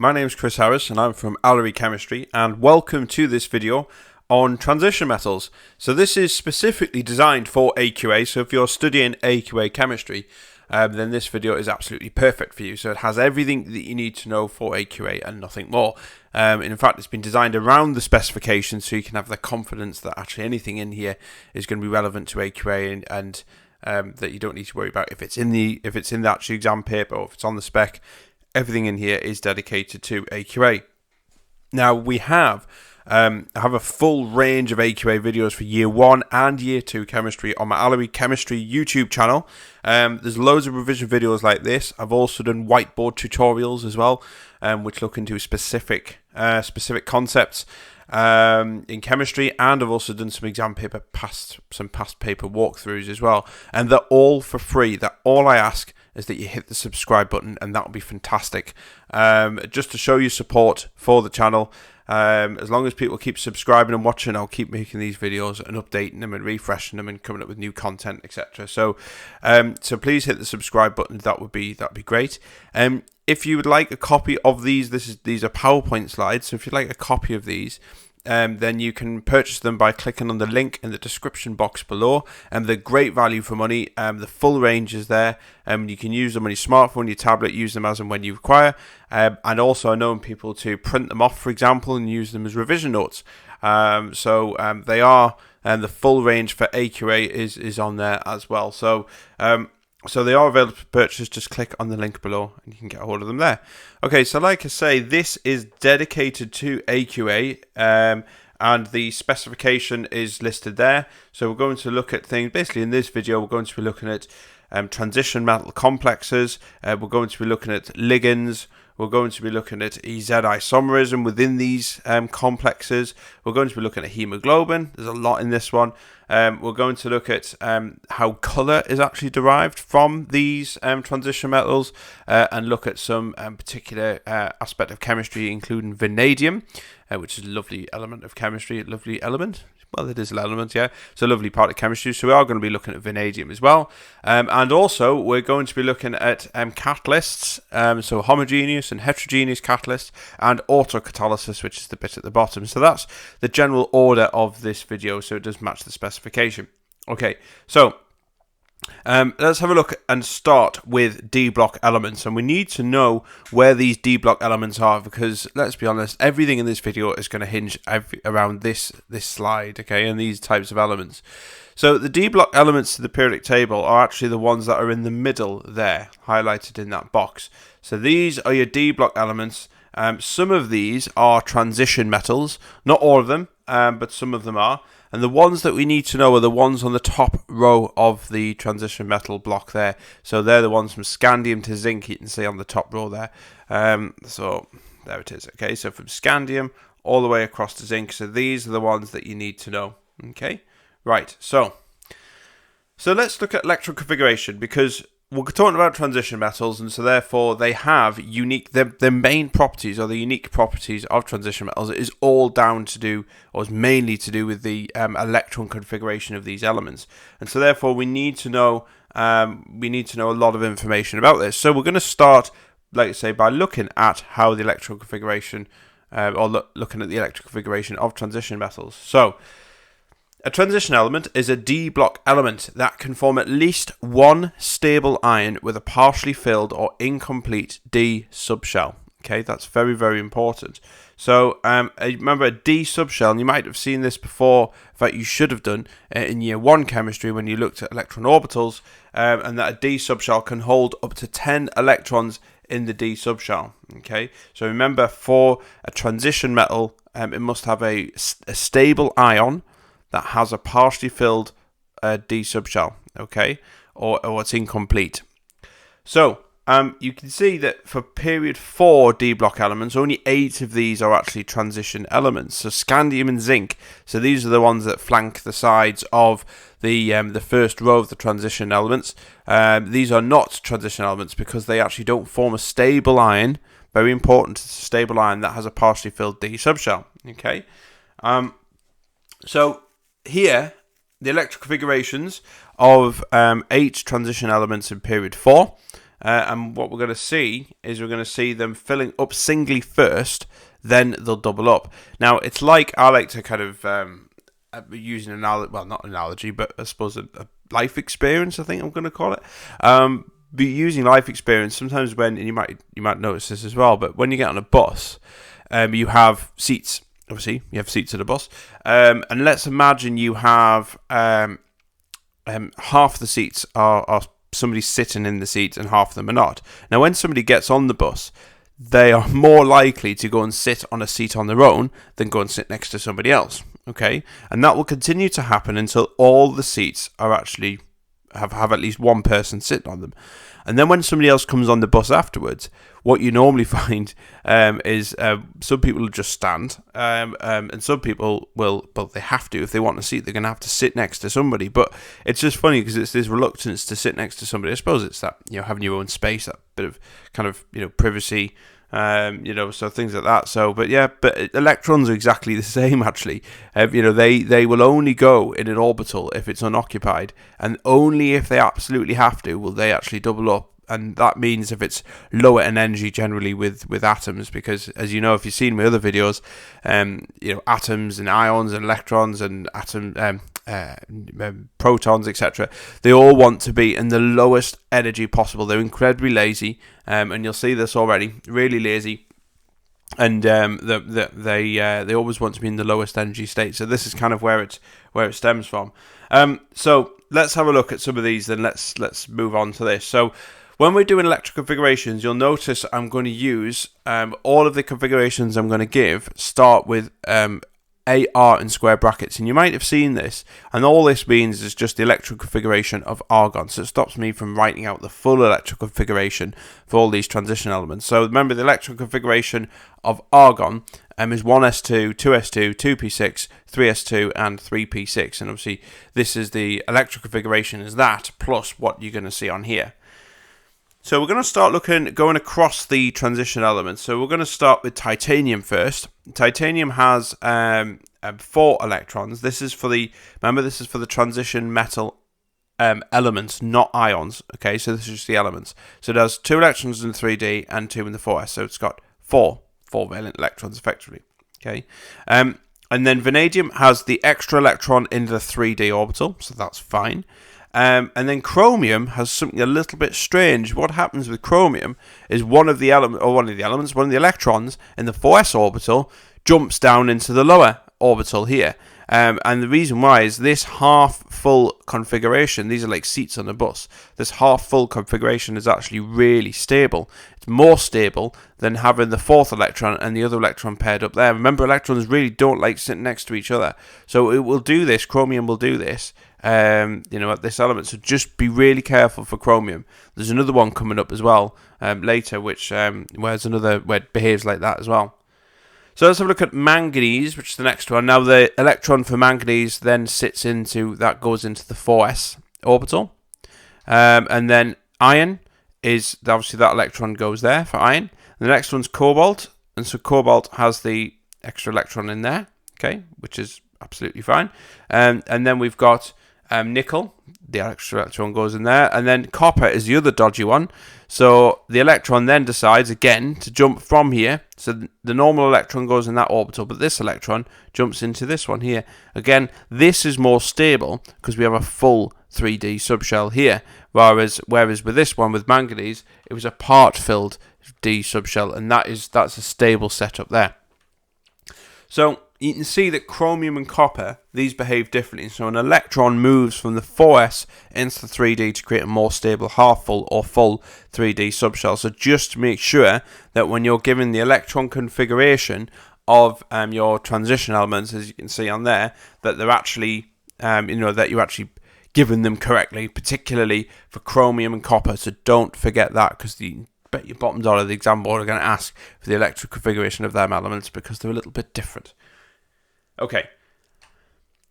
my name is Chris Harris and I'm from Allery Chemistry, and welcome to this video on transition metals. So this is specifically designed for AQA, so if you're studying AQA chemistry, then this video is absolutely perfect for you. So it has everything that you need to know for AQA and nothing more. In fact, it's been designed around the specifications so you can have the confidence that actually anything in here is going to be relevant to AQA and that you don't need to worry about if it's in the actual exam paper or if it's on the spec. Everything in here is dedicated to AQA. Now we have a full range of AQA videos for year 1 and year 2 chemistry on my Allery Chemistry YouTube channel. There's loads of revision videos like this. I've also done whiteboard tutorials as well, which look into specific concepts in chemistry, and I've also done some exam paper past paper walkthroughs as well, and they're all for free. That all I ask is that you hit the subscribe button, and that would be fantastic, just to show your support for the channel. As long as people keep subscribing and watching, I'll keep making these videos and updating them and refreshing them and coming up with new content, etc. So please hit the subscribe button. That'd be great. If you would like a copy of these, these are PowerPoint slides, so if you'd like a copy of these, then you can purchase them by clicking on the link in the description box below, and they're great value for money. The full range is there, and you can use them on your smartphone, your tablet, use them as and when you require, and also I know people to print them off, for example, and use them as revision notes. They are, and the full range for AQA is on there as well. So they are available for purchase. Just click on the link below and you can get a hold of them there. Okay, so like I say, this is dedicated to AQA, and the specification is listed there. So we're going to look at things, basically in this video, we're going to be looking at transition metal complexes, we're going to be looking at ligands, we're going to be looking at EZ isomerism within these complexes. We're going to be looking at haemoglobin. There's a lot in this one. We're going to look at how colour is actually derived from these transition metals, and look at some particular aspect of chemistry, including vanadium, which is a lovely element of chemistry. A lovely element? Well, it is an element, yeah. It's a lovely part of chemistry. So we are going to be looking at vanadium as well. And also, we're going to be looking at catalysts, so homogeneous and heterogeneous catalysts, and autocatalysis, which is the bit at the bottom. So that's the general order of this video, so it does match the specification. Okay, so let's have a look and start with D block elements, and we need to know where these D block elements are, because let's be honest, everything in this video is going to hinge around this slide, okay, and these types of elements. So the D block elements to the periodic table are actually the ones that are in the middle there, highlighted in that box. So these are your D block elements. Some of these are transition metals, not all of them, but some of them are. And the ones that we need to know are the ones on the top row of the transition metal block there. So they're the ones from scandium to zinc, you can see on the top row there. So there it is. Okay, so from scandium all the way across to zinc. So these are the ones that you need to know. Okay, right. So let's look at electron configuration, because we're talking about transition metals, and so therefore they have unique, their main properties, or the unique properties of transition metals, is all down to do, or is mainly to do with the electron configuration of these elements. And so therefore we need to know a lot of information about this. So we're going to start, like I say, by looking at how the electron configuration, looking at the electron configuration of transition metals. So a transition element is a D block element that can form at least one stable ion with a partially filled or incomplete D subshell. Okay, that's very, very important. So remember a D subshell, and you might have seen this before, in fact you should have done in year 1 chemistry when you looked at electron orbitals, and that a D subshell can hold up to 10 electrons in the D subshell. Okay, so remember, for a transition metal, it must have a stable ion that has a partially filled D subshell, okay, or it's incomplete. So you can see that for period 4 D block elements, only 8 of these are actually transition elements. So scandium and zinc, so these are the ones that flank the sides of the first row of the transition elements. These are not transition elements because they actually don't form a stable ion. Very important, it's a stable ion that has a partially filled D subshell. Okay, so here, the electron configurations of 8 transition elements in period 4. and what we're going to see is we're going to see them filling up singly first, then they'll double up. Now, it's like, I like to kind of use an analogy, well, not an analogy, but I suppose a life experience, I think I'm going to call it. Be using life experience, sometimes when, and you might notice this as well, but when you get on a bus, you have seats. Obviously, you have seats at a bus, and let's imagine you have half the seats are somebody sitting in the seats and half of them are not. Now, when somebody gets on the bus, they are more likely to go and sit on a seat on their own than go and sit next to somebody else. Okay, and that will continue to happen until all the seats are actually have at least one person sitting on them. And then when somebody else comes on the bus afterwards, what you normally find is some people will just stand, and some people will, but they have to, if they want a seat, they're going to have to sit next to somebody. But it's just funny because it's this reluctance to sit next to somebody. I suppose it's that, having your own space, that bit of kind of, privacy, so things like that. So, but electrons are exactly the same, actually. They will only go in an orbital if it's unoccupied, and only if they absolutely have to will they actually double up. And that means if it's lower in energy, generally with atoms, because as you know, if you've seen my other videos, atoms and ions and electrons and protons, etc., they all want to be in the lowest energy possible. They're incredibly lazy, and you'll see this already, really lazy, and they always want to be in the lowest energy state. So this is kind of where it stems from. So let's have a look at some of these, then let's move on to this. So when we're doing electrical configurations, you'll notice I'm going to use all of the configurations I'm going to give start with AR in square brackets, and you might have seen this, and all this means is just the electrical configuration of argon, so it stops me from writing out the full electrical configuration for all these transition elements. So remember, the electrical configuration of argon is 1s2, 2s2, 2p6, 3s2 and 3p6, and obviously this is the electrical configuration is that plus what you're going to see on here. So we're going to start going across the transition elements. So we're going to start with titanium first. Titanium has 4 electrons. This is for the transition metal elements, not ions. Okay, so this is just the elements. So it has 2 electrons in the 3D and 2 in the 4s. So it's got 4 valent electrons effectively. Okay, and then vanadium has the extra electron in the 3D orbital, so that's fine. And then chromium has something a little bit strange. What happens with chromium is one of the electrons in the 4s orbital jumps down into the lower orbital here. And the reason why is this half-full configuration, these are like seats on a bus, this half-full configuration is actually really stable. It's more stable than having the 4th electron and the other electron paired up there. Remember, electrons really don't like sitting next to each other. So it will do this, chromium will do this, at this element. So just be really careful for chromium. There's another one coming up as well later, where it behaves like that as well. So let's have a look at manganese, which is the next one. Now the electron for manganese then goes into the 4s orbital. And then iron is, obviously that electron goes there for iron. And the next one's cobalt. And so cobalt has the extra electron in there, okay, which is absolutely fine. And then we've got nickel. The extra electron goes in there, and then copper is the other dodgy one. So the electron then decides again to jump from here. So the normal electron goes in that orbital, but this electron jumps into this one here. Again, this is more stable because we have a full 3D subshell here, whereas with this one with manganese, it was a part-filled D subshell, and that's a stable setup there. So you can see that chromium and copper, these behave differently. So an electron moves from the 4s into the 3D to create a more stable half-full or full 3D subshell. So just to make sure that when you're given the electron configuration of your transition elements, as you can see on there, that they're actually, that you're actually given them correctly, particularly for chromium and copper. So don't forget that, because bet your bottom dollar the exam board are going to ask for the electrical configuration of them elements, because they're a little bit different. Okay,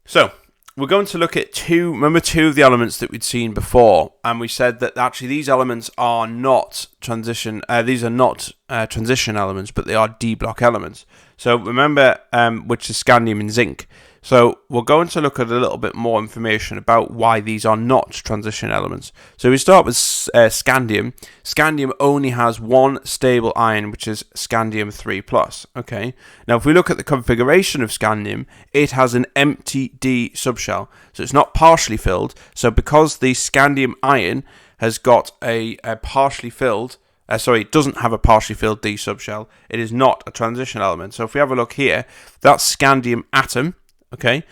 so we're going to look at two of the elements that we'd seen before, and we said that actually these elements are not transition. These are not transition elements, but they are D block elements. So remember, which is scandium and zinc. So we're going to look at a little bit more information about why these are not transition elements. So we start with scandium. Scandium only has one stable ion, which is scandium 3+. Okay. Now if we look at the configuration of scandium, it has an empty d subshell. So it's not partially filled. So because the scandium ion has got a partially filled, it doesn't have a partially filled d subshell, it is not a transition element. So if we have a look here, that's scandium atom. Okay,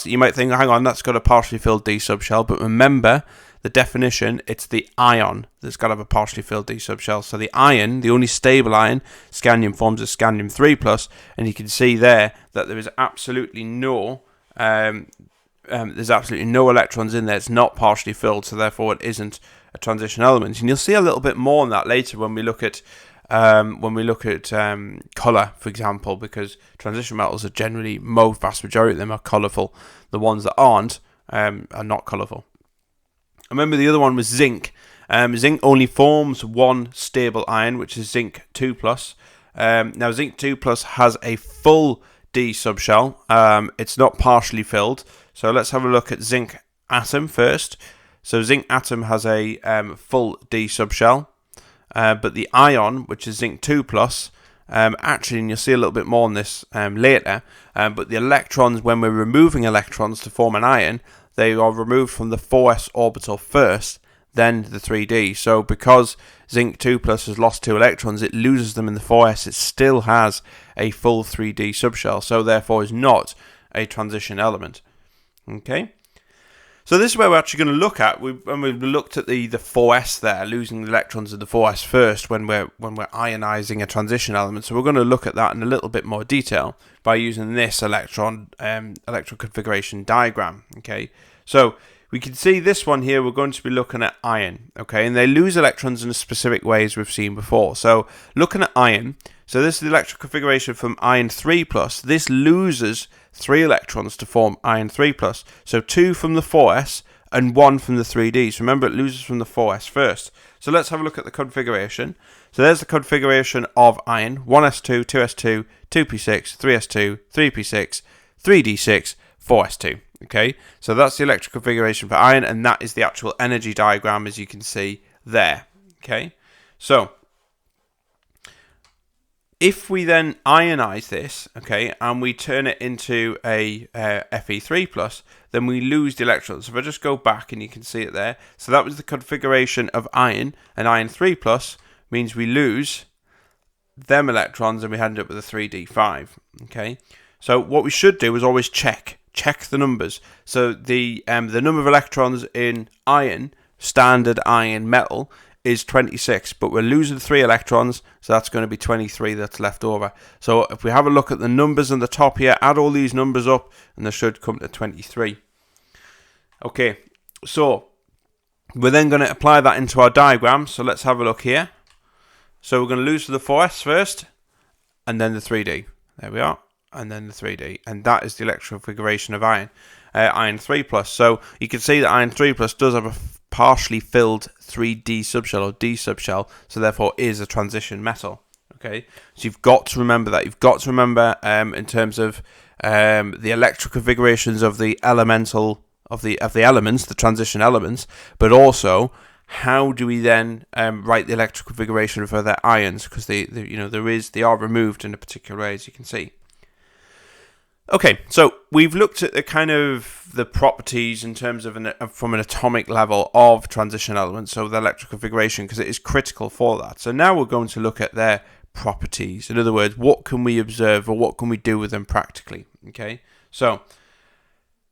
you might think, hang on, that's got a partially filled d subshell, but remember the definition, it's the ion that's got to have a partially filled d subshell. So the ion, the only stable ion, scandium forms a scandium 3+, and you can see there that there is absolutely no electrons in there. It's not partially filled, so therefore it isn't a transition element. And you'll see a little bit more on that later when we look at color, for example, because transition metals are generally, vast majority of them are colorful. The ones that aren't are not colorful. Remember the other one was zinc. Zinc only forms one stable ion, which is zinc 2+. Now zinc 2+ has a full d subshell. It's not partially filled. So let's have a look at zinc atom first. So zinc atom has a full d subshell. But the ion, which is zinc 2+, actually, and you'll see a little bit more on this later, but the electrons, when we're removing electrons to form an ion, they are removed from the 4s orbital first, then the 3d. So because zinc 2+ has lost 2 electrons, it loses them in the 4s. It still has a full 3d subshell, so therefore is not a transition element. Okay. So this is where we're actually going to look at. We've looked at the 4s there, losing the electrons in the 4s first when we're ionizing a transition element. So we're going to look at that in a little bit more detail by using this electron configuration diagram. Okay, so we can see this one here. We're going to be looking at iron. Okay, and they lose electrons in a specific way as we've seen before. So looking at iron. So this is the electron configuration from iron 3+. This loses 3 electrons to form iron 3+. So 2 from the 4s and 1 from the 3d. So remember, it loses from the 4s first. So let's have a look at the configuration. So there's the configuration of iron: 1s2, 2s2, 2p6, 3s2, 3p6, 3d6, 4s2. Okay, so that's the electron configuration for iron, and that is the actual energy diagram, as you can see there. Okay, so if we then ionize this, okay, and we turn it into a Fe3+, then we lose the electrons. So if I just go back and you can see it there. So that was the configuration of iron, and iron 3+ means we lose them electrons and we end up with a 3d5. Okay, so what we should do is always check the numbers. So the number of electrons in iron, standard iron metal, is 26, but we're losing 3 electrons, so that's going to be 23 that's left over. So if we have a look at the numbers on the top here, add all these numbers up, and they should come to 23. Okay, so we're then going to apply that into our diagram. So let's have a look here. So we're going to lose the 4s first, and then the 3d. There we are, and then the 3d, and that is the electron configuration of iron. Iron 3+. So you can see that iron 3+ does have a partially filled 3d subshell or d subshell, so therefore is a transition metal. Okay, so you've got to remember that. You've got to remember in terms of the electron configurations of the elements, the transition elements, but also how do we then write the electron configuration for their ions, because they are removed in a particular way, as you can see. Okay, so we've looked at the kind of the properties in terms of from an atomic level of transition elements, so the electron configuration, because it is critical for that. So now we're going to look at their properties. In other words, what can we observe or what can we do with them practically? Okay, so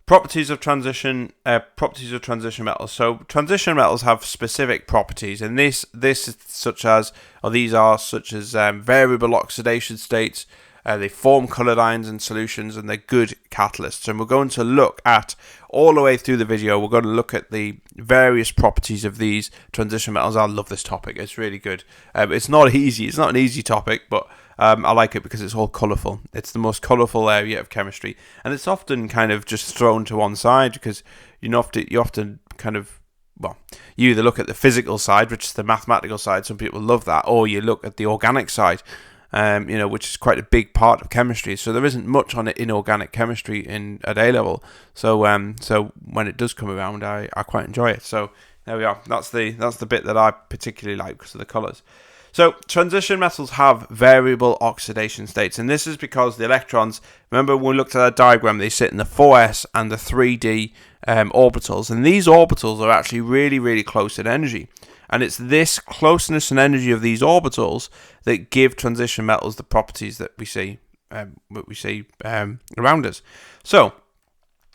properties of transition metals. So transition metals have specific properties, and these are such as variable oxidation states. They form coloured ions in solutions, and they're good catalysts. And we're going to look at, all the way through the video, we're going to look at the various properties of these transition metals. I love this topic. It's really good. It's not easy. It's not an easy topic, but I like it because it's all colourful. It's the most colourful area of chemistry. And it's often kind of just thrown to one side because you often kind of, well, you either look at the physical side, which is the mathematical side. Some people love that. Or you look at the organic side. which is quite a big part of chemistry. So there isn't much on it inorganic chemistry at A level. So so when it does come around, I quite enjoy it. So there we are. That's the bit that I particularly like because of the colours. So transition metals have variable oxidation states, and this is because the electrons, remember when we looked at that diagram, they sit in the 4s and the 3d orbitals, and these orbitals are actually really, really close in energy. And it's this closeness and energy of these orbitals that give transition metals the properties that we see around us. So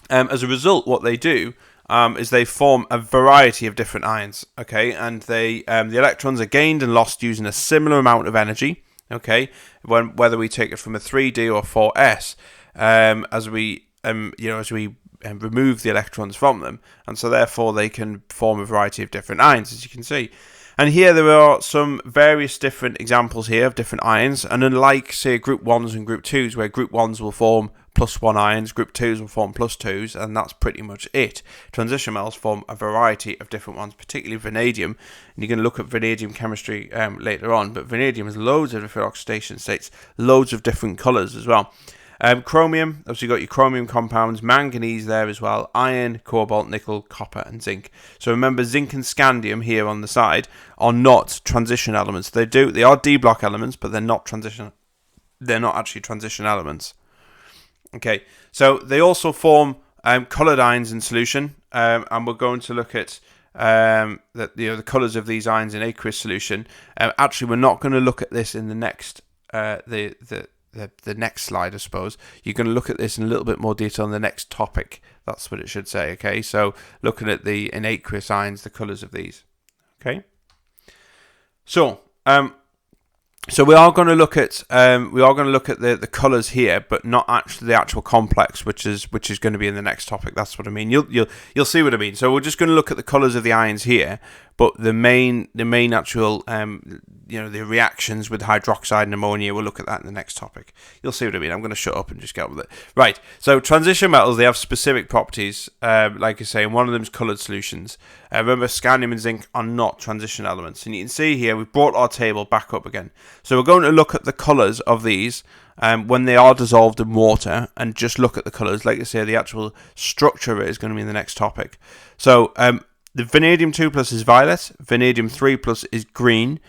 as a result, what they do is they form a variety of different ions, okay, and the electrons are gained and lost using a similar amount of energy, okay, whether we take it from a 3D or 4s, as we remove the electrons from them, and so therefore they can form a variety of different ions, as you can see. And here there are some various different examples here of different ions, and unlike, say, group 1s and group 2s, where group 1s will form +1 ions, group 2s will form +2s, and that's pretty much it. Transition metals form a variety of different ones, particularly vanadium, and you're going to look at vanadium chemistry later on, but vanadium has loads of different oxidation states, loads of different colours as well. Chromium, obviously you've got your chromium compounds, manganese there as well, iron, cobalt, nickel, copper and zinc. So remember, zinc and scandium here on the side are not transition elements. They are D block elements, but they're not actually transition elements. Okay, so they also form coloured ions in solution, and we're going to look at the colours of these ions in aqueous solution. Actually, we're not going to look at this in the next the next slide, I suppose. You're going to look at this in a little bit more detail in the next topic. That's what it should say. Okay, so looking at in aqueous ions, the colours of these. Okay, so we are going to look at the colours here, but not actually the actual complex, which is going to be in the next topic. That's what I mean. You'll see what I mean. So we're just going to look at the colours of the ions here, but the main actual the reactions with hydroxide and ammonia, we'll look at that in the next topic. You'll see what I mean. I'm going to shut up and just get on with it. Right. So transition metals, they have specific properties, like I say, and one of them is coloured solutions. Remember, scandium and zinc are not transition elements, and you can see here we've brought our table back up again. So we're going to look at the colours of these when they are dissolved in water, and just look at the colours. Like I say, the actual structure of it is going to be in the next topic. So the vanadium 2+ is violet, vanadium 3+ is green,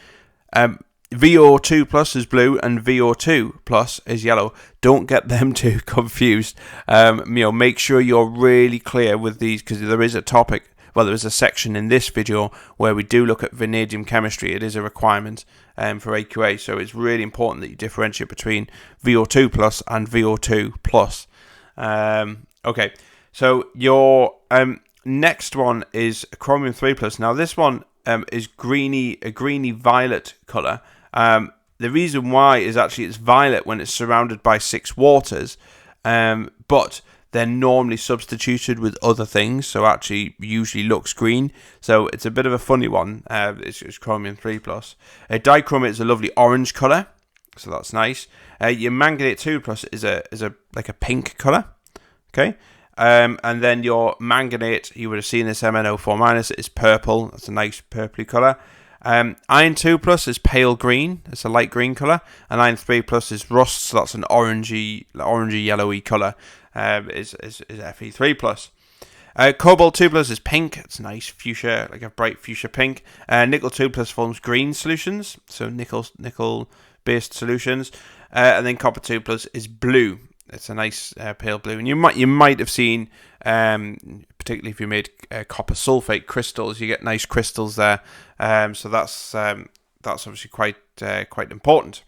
VO2+ is blue, and VO2+ is yellow. Don't get them too confused. Make sure you're really clear with these, because there is a topic. Well, there is a section in this video where we do look at vanadium chemistry. It is a requirement for AQA, so it's really important that you differentiate between VO2+ and VO2+. Okay, so your next one is chromium 3+. Now this one is a greeny violet colour. The reason why is actually it's violet when it's surrounded by 6 waters, but they're normally substituted with other things, so actually usually looks green. So it's a bit of a funny one. It's chromium 3+. Dichromate is a lovely orange colour, so that's nice. Your manganate 2+ is a like a pink colour. Okay. And then your manganate, you would have seen this MnO4- is purple. That's a nice purpley colour. Iron 2+ is pale green. It's a light green colour. And iron 3+ is rust. So that's an orangey yellowy colour. Is Fe3+. Cobalt 2+ is pink. It's nice fuchsia, like a bright fuchsia pink. Nickel 2+ forms green solutions. So nickel based solutions. And then copper 2+ is blue. It's a nice pale blue, and you might have seen, particularly if you made copper sulfate crystals, you get nice crystals there. So that's obviously quite important.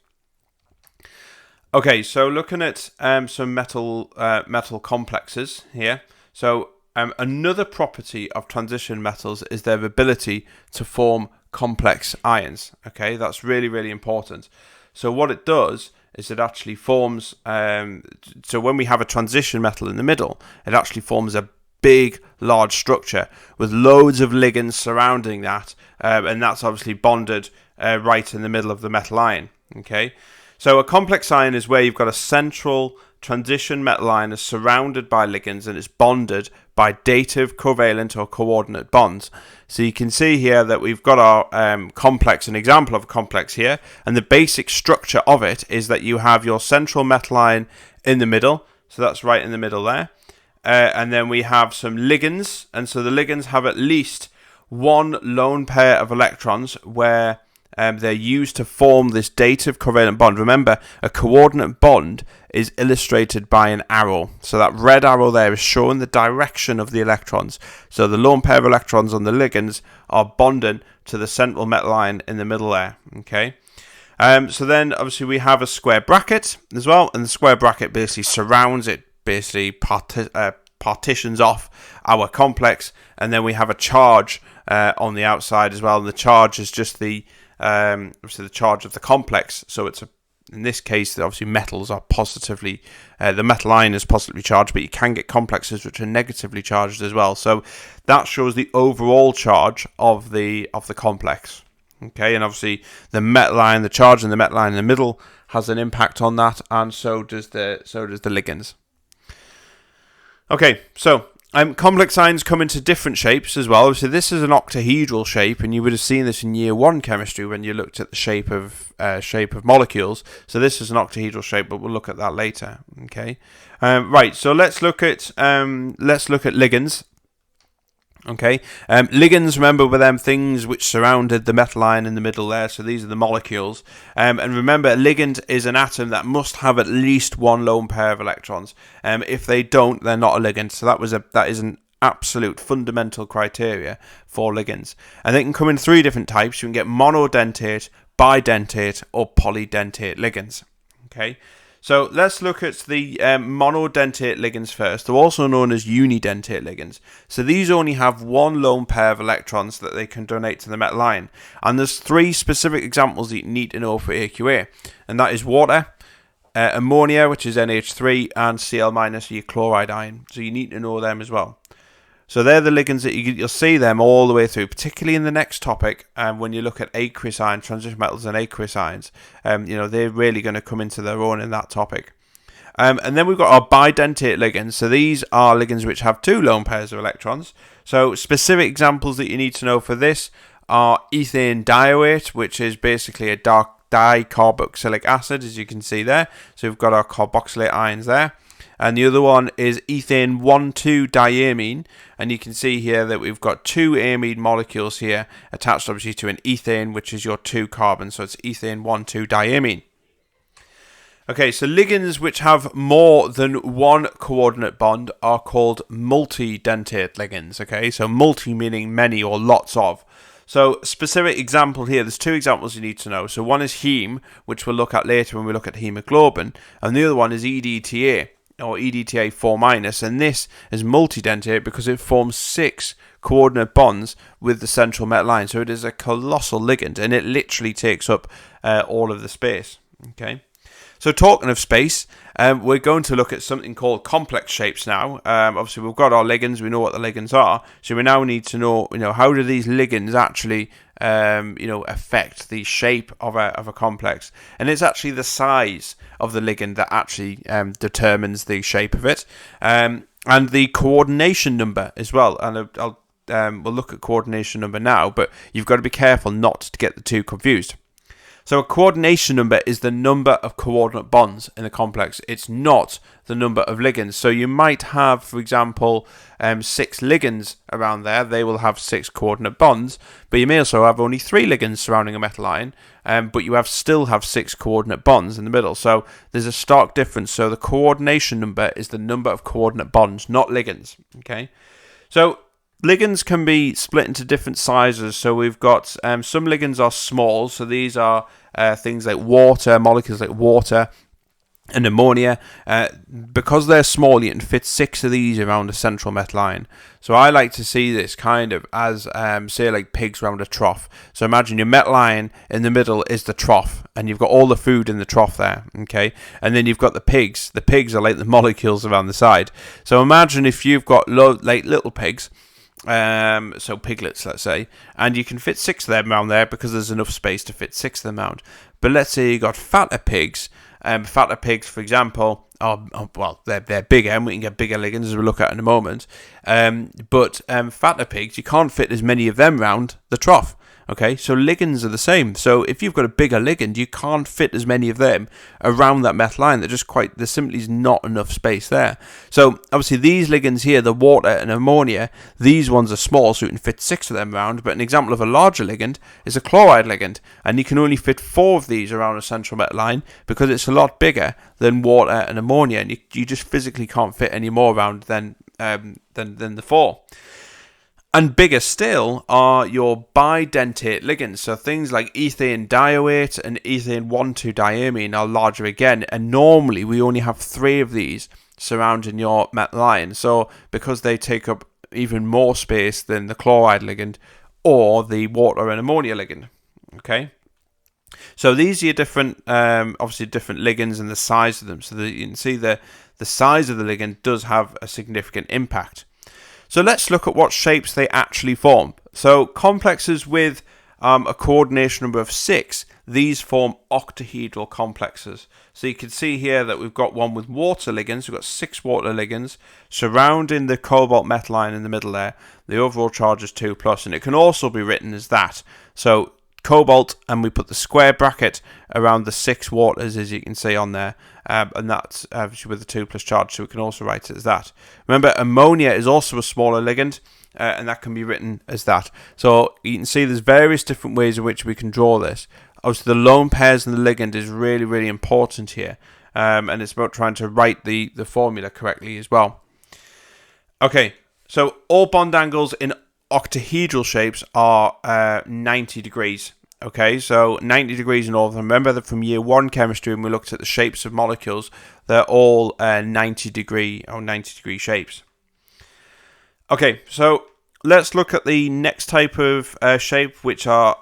Okay, so looking at some metal complexes here. So another property of transition metals is their ability to form complex ions. Okay, that's really, really important. So what it does is it actually forms, so when we have a transition metal in the middle, it actually forms a big, large structure with loads of ligands surrounding that, and that's obviously bonded right in the middle of the metal ion. Okay, so a complex ion is where you've got a central transition metal line is surrounded by ligands and it's bonded by dative, covalent or coordinate bonds. So you can see here that we've got our complex, an example of a complex here, and the basic structure of it is that you have your central metal line in the middle, so that's right in the middle there, and then we have some ligands, and so the ligands have at least one lone pair of electrons where they're used to form this dative covalent bond. Remember, a coordinate bond is illustrated by an arrow. So that red arrow there is showing the direction of the electrons. So the lone pair of electrons on the ligands are bonding to the central metal line in the middle there. Okay. So then obviously we have a square bracket as well, and the square bracket basically surrounds it, basically partitions off our complex, and then we have a charge on the outside as well, and the charge is just the obviously the charge of the complex. So it's in this case, obviously metals are positively, the metal line is positively charged, but you can get complexes which are negatively charged as well. So that shows the overall charge of the complex. Okay, and obviously the metal line, the charge in the metal line in the middle has an impact on that, and so does the ligands. Okay, so complex ions come into different shapes as well. So this is an octahedral shape, and you would have seen this in year 1 chemistry when you looked at the shape of molecules. So this is an octahedral shape, but we'll look at that later. Okay, right. So let's look at ligands. Okay, ligands, remember, were them things which surrounded the metal line in the middle there. So these are the molecules. And remember, a ligand is an atom that must have at least one lone pair of electrons. If they don't, they're not a ligand. So that is an absolute fundamental criteria for ligands. And they can come in 3 different types. You can get monodentate, bidentate, or polydentate ligands. Okay. So let's look at the monodentate ligands first. They're also known as unidentate ligands. So these only have one lone pair of electrons that they can donate to the metal line. And there's 3 specific examples that you need to know for AQA. And that is water, ammonia, which is NH3, and Cl- your chloride ion. So you need to know them as well. So they're the ligands that you'll see them all the way through, particularly in the next topic. When you look at aqueous ions, transition metals and aqueous ions, they're really going to come into their own in that topic. And then we've got our bidentate ligands. So these are ligands which have 2 lone pairs of electrons. So specific examples that you need to know for this are ethane dioate, which is basically a dark dicarboxylic acid, as you can see there. So we've got our carboxylate ions there. And the other one is ethane 1,2-diamine, and you can see here that we've got 2 amine molecules here attached obviously to an ethane, which is your 2 carbon, so it's ethane 1,2-diamine. Okay, so ligands which have more than one coordinate bond are called multidentate ligands. Okay, so multi meaning many or lots of. So specific example here, there's 2 examples you need to know. So one is heme, which we'll look at later when we look at haemoglobin, and the other one is EDTA, or EDTA 4-, and this is multidentate because it forms 6 coordinate bonds with the central metal line. So it is a colossal ligand, and it literally takes up all of the space. Okay. So talking of space, we're going to look at something called complex shapes now. Obviously, we've got our ligands. We know what the ligands are. So we now need to know, how do these ligands actually, affect the shape of a complex? And it's actually the size of the ligand that actually determines the shape of it, and the coordination number as well. And we'll look at coordination number now, but you've got to be careful not to get the 2 confused. So a coordination number is the number of coordinate bonds in a complex. It's not the number of ligands. So you might have, for example, 6 ligands around there. They will have 6 coordinate bonds, but you may also have only 3 ligands surrounding a metal ion, but you still have 6 coordinate bonds in the middle. So there's a stark difference. So the coordination number is the number of coordinate bonds, not ligands. Okay, so ligands can be split into different sizes. So we've got some ligands are small. So these are things like water, molecules like water and ammonia. Because they're small, you can fit 6 of these around a central metal ion. So I like to see this kind of as, say, like pigs around a trough. So imagine your metal ion in the middle is the trough, and you've got all the food in the trough there, okay? And then you've got the pigs. The pigs are like the molecules around the side. So imagine if you've got like little pigs, so piglets, let's say, and you can fit 6 of them around there because there's enough space to fit 6 of them around. But let's say you got fatter pigs, for example, well, they're bigger, and we can get bigger ligands as we'll look at in a moment. But fatter pigs, you can't fit as many of them around the trough. Okay, so ligands are the same. So if you've got a bigger ligand, you can't fit as many of them around that metal line. There simply is not enough space there. So obviously these ligands here, the water and ammonia, these ones are small, so you can fit 6 of them around. But an example of a larger ligand is a chloride ligand, and you can only fit 4 of these around a central metal line because it's a lot bigger than water and ammonia, and you just physically can't fit any more around than the 4. And bigger still are your bidentate ligands. So things like ethane dioate and ethane 1,2-diamine are larger again. And normally we only have 3 of these surrounding your metal line. So because they take up even more space than the chloride ligand or the water and ammonia ligand. Okay. So these are your different, obviously different ligands and the size of them. So that you can see the size of the ligand does have a significant impact. So let's look at what shapes they actually form. So complexes with a coordination number of 6, these form octahedral complexes. So you can see here that we've got one with water ligands. We've got 6 water ligands surrounding the cobalt metal line in the middle there. The overall charge is 2+, and it can also be written as that. So cobalt, and we put the square bracket around the 6 waters, as you can see on there, and that's obviously with the 2+ charge, so we can also write it as that. Remember, ammonia is also a smaller ligand, and that can be written as that. So you can see there's various different ways in which we can draw this. Obviously, the lone pairs and the ligand is really, really important here, and it's about trying to write the formula correctly as well. Okay, so all bond angles in octahedral shapes are 90 degrees. Okay, so 90 degrees in all of them. Remember that from year 1 chemistry, when we looked at the shapes of molecules, they're all 90 degree shapes. Okay, so let's look at the next type of shape, which are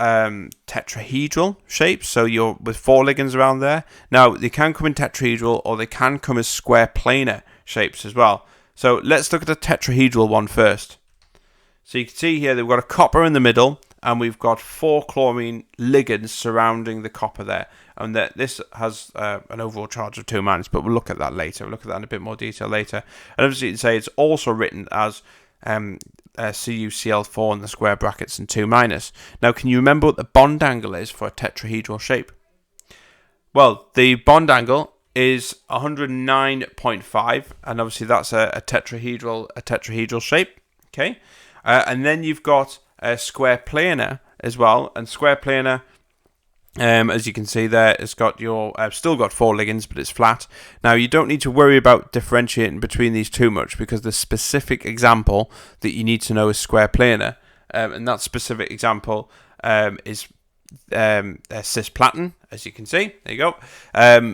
tetrahedral shapes. So you're with 4 ligands around there. Now, they can come in tetrahedral, or they can come as square planar shapes as well. So let's look at the tetrahedral one first. So you can see here that we've got a copper in the middle, and we've got 4 chlorine ligands surrounding the copper there. And that this has an overall charge of 2-, but we'll look at that later. We'll look at that in a bit more detail later. And obviously you can say it's also written as CuCl4 in the square brackets and 2-. Now, can you remember what the bond angle is for a tetrahedral shape? Well, the bond angle is 109.5, and obviously that's a tetrahedral shape. Okay, and then you've got a square planar as well, and square planar, as you can see there, it's got your still got 4 ligands, but it's flat. Now, you don't need to worry about differentiating between these too much, because the specific example that you need to know is square planar, and that specific example is cisplatin, as you can see. There you go.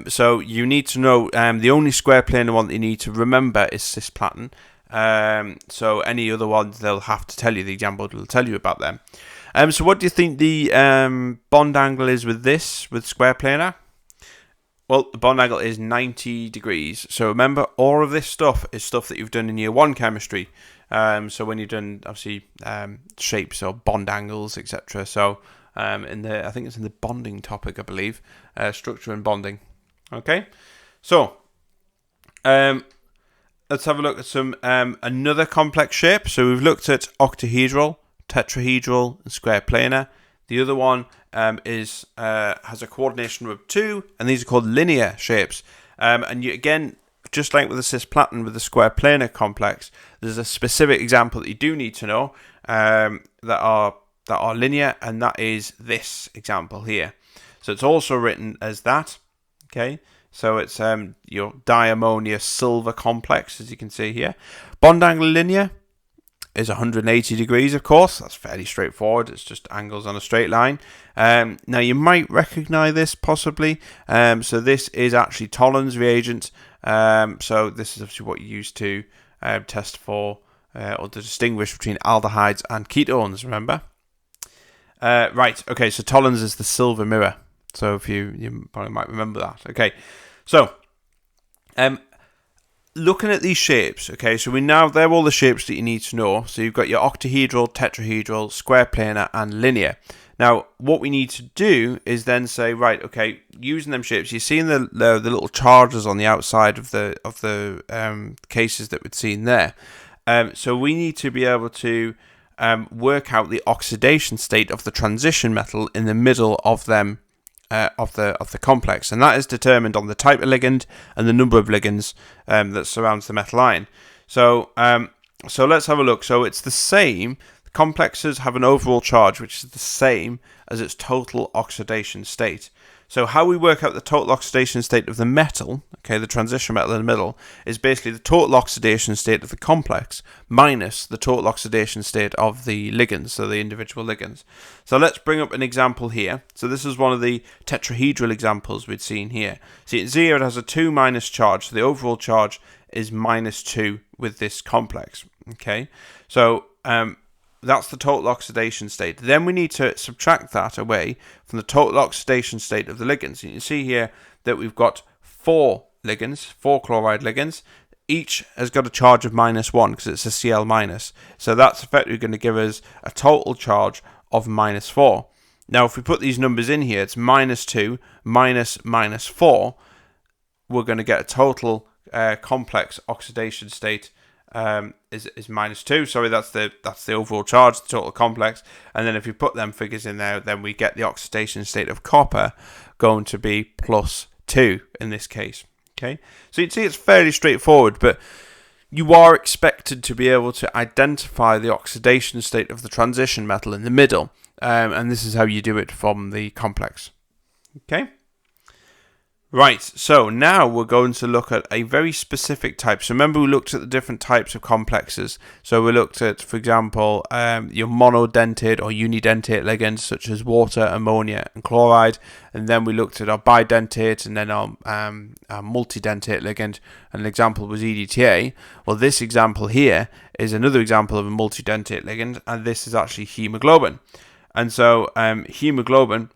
So you need to know the only square planar one that you need to remember is cisplatin. So any other ones, they'll have to tell you, the example will tell you about them. So what do you think the bond angle is with square planar? Well, the bond angle is 90 degrees. So remember, all of this stuff is stuff that you've done in year 1 chemistry. So when you've done, obviously, shapes or bond angles, etc. So I think it's in the bonding topic, I believe, structure and bonding. Okay, so let's have a look at some another complex shape. So we've looked at octahedral, tetrahedral, and square planar. The other one has a coordination of 2, and these are called linear shapes. And you, again, just like with the cisplatin with the square planar complex, there's a specific example that you do need to know that are linear, and that is this example here. So it's also written as that. Okay. So it's your diammonia silver complex, as you can see here. Bond angle linear is 180 degrees, of course. That's fairly straightforward. It's just angles on a straight line. Now, you might recognize this possibly. So this is actually Tollens reagent. So this is obviously what you use to test for or to distinguish between aldehydes and ketones, remember? Right, okay, so Tollens is the silver mirror. So if you probably might remember that. Okay, so looking at these shapes, okay, so they're all the shapes that you need to know. So you've got your octahedral, tetrahedral, square planar, and linear. Now, what we need to do is then say, right, okay, using them shapes, you're seeing the little charges on the outside of the cases that we'd seen there. So we need to be able to work out the oxidation state of the transition metal in the middle of them of the complex, and that is determined on the type of ligand and the number of ligands that surrounds the metal ion. So let's have a look. So it's the same. Complexes have an overall charge which is the same as its total oxidation state. So how we work out the total oxidation state of the metal, okay, the transition metal in the middle, is basically the total oxidation state of the complex minus the total oxidation state of the ligands, so the individual ligands. So let's bring up an example here. So this is one of the tetrahedral examples we'd seen here. So you can see here it has a 2 minus charge, so the overall charge is -2 with this complex, okay? So that's the total oxidation state. Then we need to subtract that away from the total oxidation state of the ligands. And you can see here that we've got 4 ligands, 4 chloride ligands. Each has got a charge of -1 because it's a Cl minus. So that's effectively going to give us a total charge of -4. Now, if we put these numbers in here, it's -2 minus -4. We're going to get a total complex oxidation state is -2. Sorry, that's the overall charge, the total complex. And then if you put them figures in there, then we get the oxidation state of copper going to be +2 in this case. Okay, so you can see it's fairly straightforward, but you are expected to be able to identify the oxidation state of the transition metal in the middle, and this is how you do it from the complex. Okay. Right, so now we're going to look at a very specific type. So remember we looked at the different types of complexes. So we looked at, for example, your monodentate or unidentate ligands such as water, ammonia and chloride. And then we looked at our bidentate and then our multidentate ligand. And an example was EDTA. Well, this example here is another example of a multidentate ligand, and this is actually haemoglobin. And so haemoglobin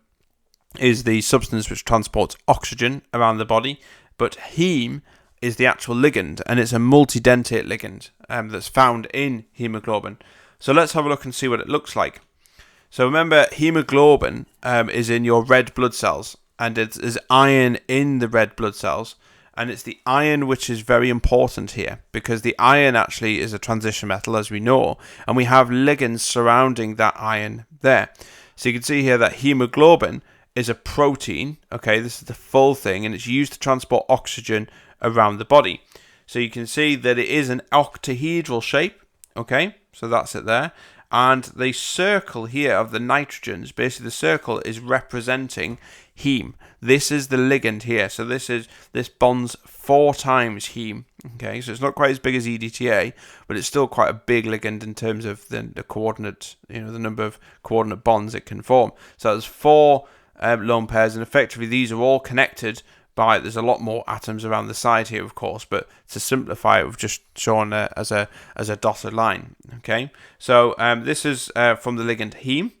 is the substance which transports oxygen around the body, but heme is the actual ligand, and it's a multidentate ligand that's found in haemoglobin. So let's have a look and see what it looks like. So remember, haemoglobin is in your red blood cells, and there's iron in the red blood cells, and it's the iron which is very important here, because the iron actually is a transition metal, as we know, and we have ligands surrounding that iron there. So you can see here that haemoglobin is a protein, okay, this is the full thing, and it's used to transport oxygen around the body. So you can see that it is an octahedral shape, okay, so that's it there, and the circle here of the nitrogens, basically the circle is representing heme. This is the ligand here, so this bonds 4 times heme, okay, so it's not quite as big as EDTA, but it's still quite a big ligand in terms of the coordinate, the number of coordinate bonds it can form. So there's 4 lone pairs, and effectively these are all connected by, there's a lot more atoms around the side here, of course, but to simplify it, we've just shown as a dotted line. Okay, so this is from the ligand heme.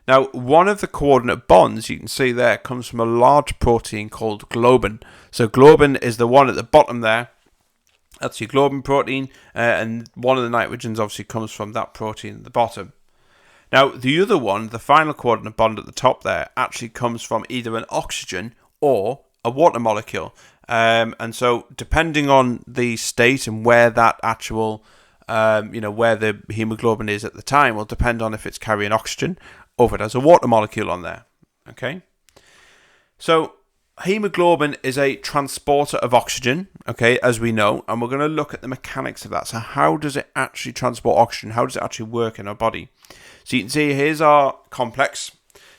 Now, one of the coordinate bonds you can see there comes from a large protein called globin. So globin is the one at the bottom there. That's your globin protein, and one of the nitrogens obviously comes from that protein at the bottom. Now, the other one, the final coordinate bond at the top there, actually comes from either an oxygen or a water molecule. And so, depending on the state and where that actual, where the haemoglobin is at the time, will depend on if it's carrying oxygen or if it has a water molecule on there. Okay? So, haemoglobin is a transporter of oxygen, okay, as we know, and we're going to look at the mechanics of that. So, how does it actually transport oxygen? How does it actually work in our body? So you can see here's our complex.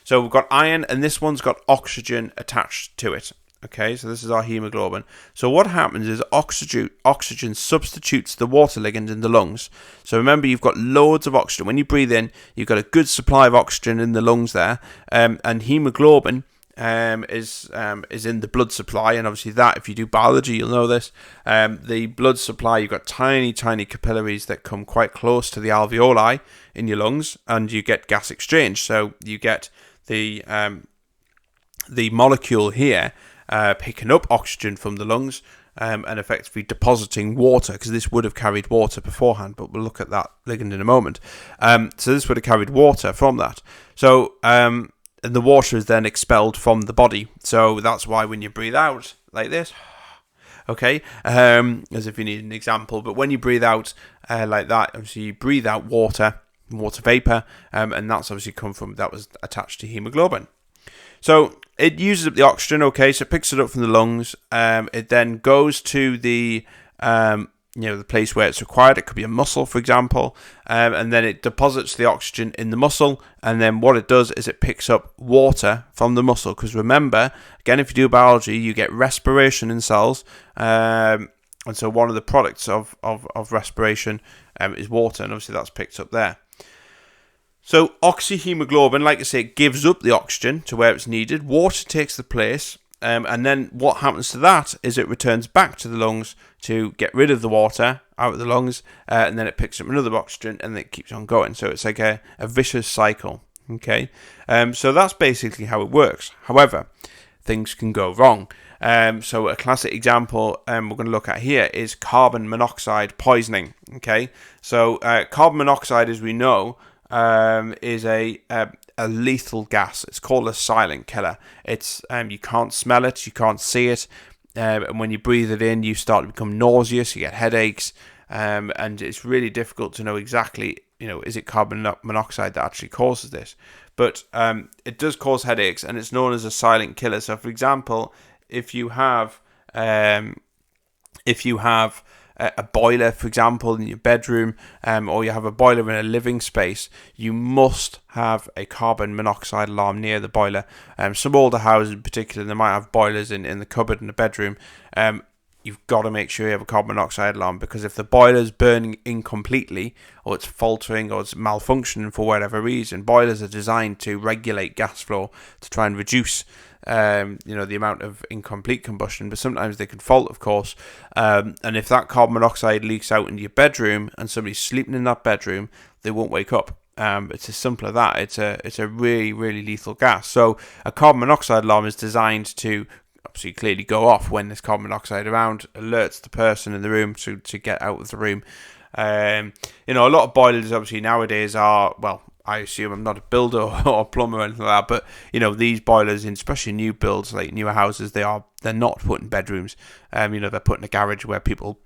So we've got iron, and this one's got oxygen attached to it. Okay, so this is our haemoglobin. So what happens is oxygen substitutes the water ligand in the lungs. So remember, you've got loads of oxygen. When you breathe in, you've got a good supply of oxygen in the lungs there, and haemoglobin is in the blood supply, and obviously that, if you do biology, you'll know this. The blood supply, you've got tiny capillaries that come quite close to the alveoli in your lungs, and you get gas exchange. So you get the molecule here picking up oxygen from the lungs, and effectively depositing water, because this would have carried water beforehand, but we'll look at that ligand in a moment. So this would have carried water from that. So and the water is then expelled from the body. So that's why when you breathe out like this, okay, as if you need an example, but when you breathe out like that, obviously you breathe out water vapor, and that's obviously that was attached to hemoglobin. So it uses up the oxygen, okay, so it picks it up from the lungs. It then goes to the the place where it's required. It could be a muscle, for example, and then it deposits the oxygen in the muscle, and then what it does is it picks up water from the muscle, because remember, again, if you do biology, you get respiration in cells, and so one of the products of respiration is water, and obviously that's picked up there. So oxyhemoglobin, like I say, it gives up the oxygen to where it's needed. Water takes the place, and then what happens to that is it returns back to the lungs to get rid of the water out of the lungs, and then it picks up another oxygen, and it keeps on going. So it's like a vicious cycle. Okay, so that's basically how it works. However, things can go wrong. So a classic example we're going to look at here is carbon monoxide poisoning. Okay, so carbon monoxide, as we know, is a lethal gas. It's called a silent killer. It's you can't smell it, you can't see it, and when you breathe it in, you start to become nauseous, you get headaches, and it's really difficult to know exactly, is it carbon monoxide that actually causes this? But it does cause headaches, and it's known as a silent killer. So, for example, if you have a boiler, for example, in your bedroom, or you have a boiler in a living space, you must have a carbon monoxide alarm near the boiler. Some older houses in particular, they might have boilers in the cupboard in the bedroom. You've got to make sure you have a carbon monoxide alarm, because if the boiler's burning incompletely, or it's faltering, or it's malfunctioning for whatever reason, boilers are designed to regulate gas flow to try and reduce the amount of incomplete combustion, but sometimes they can fault, of course, and if that carbon monoxide leaks out into your bedroom and somebody's sleeping in that bedroom, they won't wake up. It's as simple as that. It's a really, really lethal gas. So a carbon monoxide alarm is designed to obviously clearly go off when there's carbon monoxide around, alerts the person in the room to get out of the room. A lot of boilers obviously nowadays are, well, I assume, I'm not a builder or a plumber or anything like that, but these boilers, in especially new builds, like newer houses, they're not put in bedrooms. They're put in a garage where people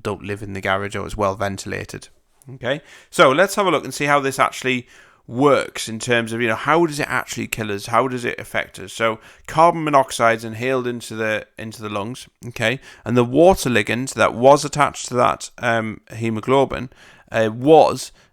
don't live in the garage, or it's well ventilated. Okay, so let's have a look and see how this actually works in terms of how does it actually kill us, how does it affect us. So carbon monoxide is inhaled into the lungs, okay, and the water ligand that was attached to that hemoglobin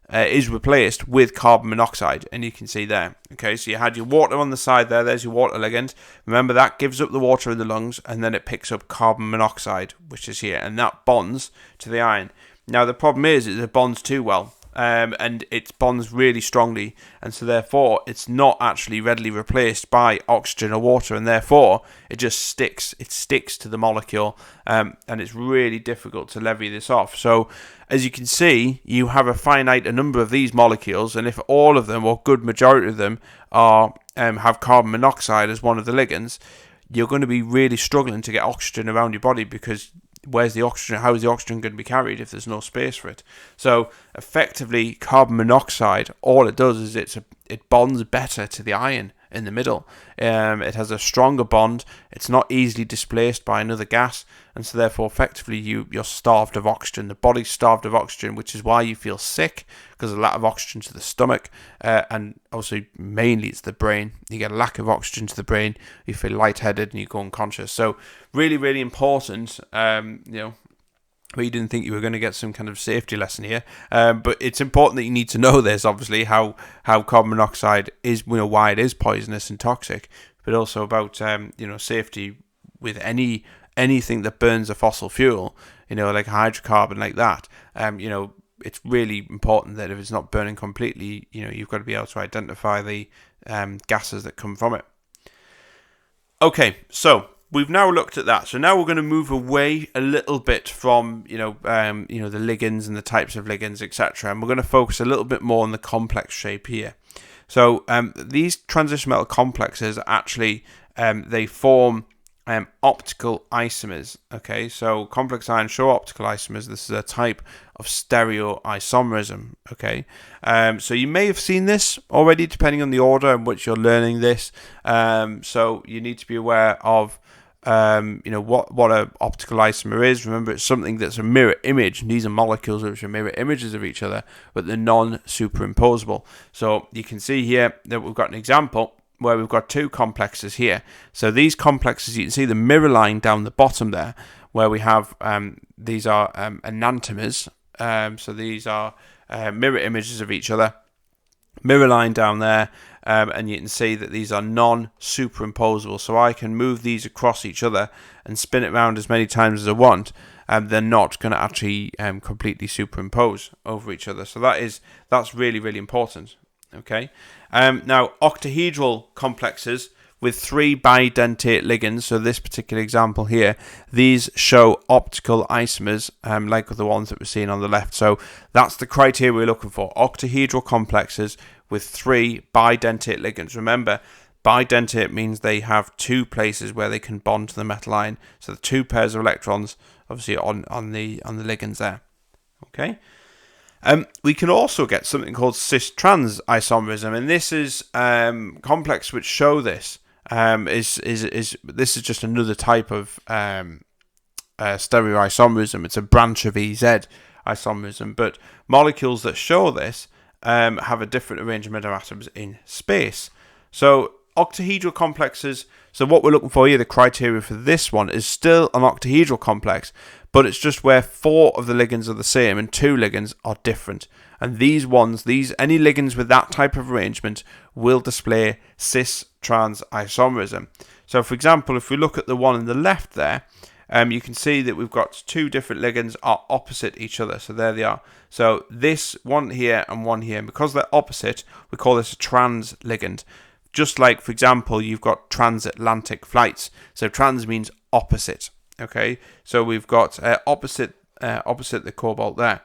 is replaced with carbon monoxide, and you can see there. Okay, so you had your water on the side there. There's your water ligand. Remember, that gives up the water in the lungs, and then it picks up carbon monoxide, which is here, and that bonds to the ion. Now the problem is it bonds too well. And it bonds really strongly, and so therefore it's not actually readily replaced by oxygen or water, and therefore it just sticks. It sticks to the molecule, and it's really difficult to levy this off. So as you can see, you have a finite number of these molecules, and if all of them, or good majority of them, are have carbon monoxide as one of the ligands, you're going to be really struggling to get oxygen around your body, because where's the oxygen? How is the oxygen going to be carried if there's no space for it? So effectively, carbon monoxide, all it does is it bonds better to the ion in the middle. It has a stronger bond. It's not easily displaced by another gas, and so therefore effectively you're starved of oxygen. The body's starved of oxygen, which is why you feel sick, because of a lack of oxygen to the stomach, and also mainly it's the brain. You get a lack of oxygen to the brain, you feel lightheaded, and you go unconscious. So really, really important. Well, you didn't think you were going to get some kind of safety lesson here, but it's important that you need to know this, obviously, how carbon monoxide is, why it is poisonous and toxic, but also about safety with anything that burns a fossil fuel, like hydrocarbon, like that. It's really important that if it's not burning completely, you've got to be able to identify the gases that come from it. Okay, so we've now looked at that. So now we're going to move away a little bit from, the ligands and the types of ligands, etc. And we're going to focus a little bit more on the complex shape here. So these transition metal complexes actually, they form optical isomers. Okay, so complex ions show optical isomers. This is a type of stereoisomerism. Okay, so you may have seen this already, depending on the order in which you're learning this. So you need to be aware of what an optical isomer is. Remember, it's something that's a mirror image. These are molecules which are mirror images of each other, but they're non-superimposable. So you can see here that we've got an example where we've got two complexes here. So these complexes, you can see the mirror line down the bottom there, where we have these are enantiomers. So these are mirror images of each other. Mirror line down there, and you can see that these are non-superimposable. So I can move these across each other and spin it around as many times as I want. They're not going to actually completely superimpose over each other. So that's really, really important. Okay. Now, octahedral complexes with 3 bidentate ligands, so this particular example here, these show optical isomers, like the ones that we're seeing on the left. So that's the criteria we're looking for: octahedral complexes with 3 bidentate ligands. Remember, bidentate means they have 2 places where they can bond to the metal ion. So the 2 pairs of electrons, obviously on the ligands there. Okay. We can also get something called Cis-Trans isomerism, and this is complex which show this. This is just another type of stereoisomerism. It's a branch of EZ isomerism, but molecules that show this have a different arrangement of atoms in space. So octahedral complexes. So what we're looking for here, the criteria for this one, is still an octahedral complex, but it's just where 4 of the ligands are the same and 2 ligands are different. And any ligands with that type of arrangement will display cis-trans isomerism. So for example, if we look at the one on the left there, you can see that we've got 2 different ligands are opposite each other. So there they are. So this one here and one here, and because they're opposite, we call this a trans ligand. Just like, for example, you've got transatlantic flights. So trans means opposite. Okay, so we've got opposite the cobalt there.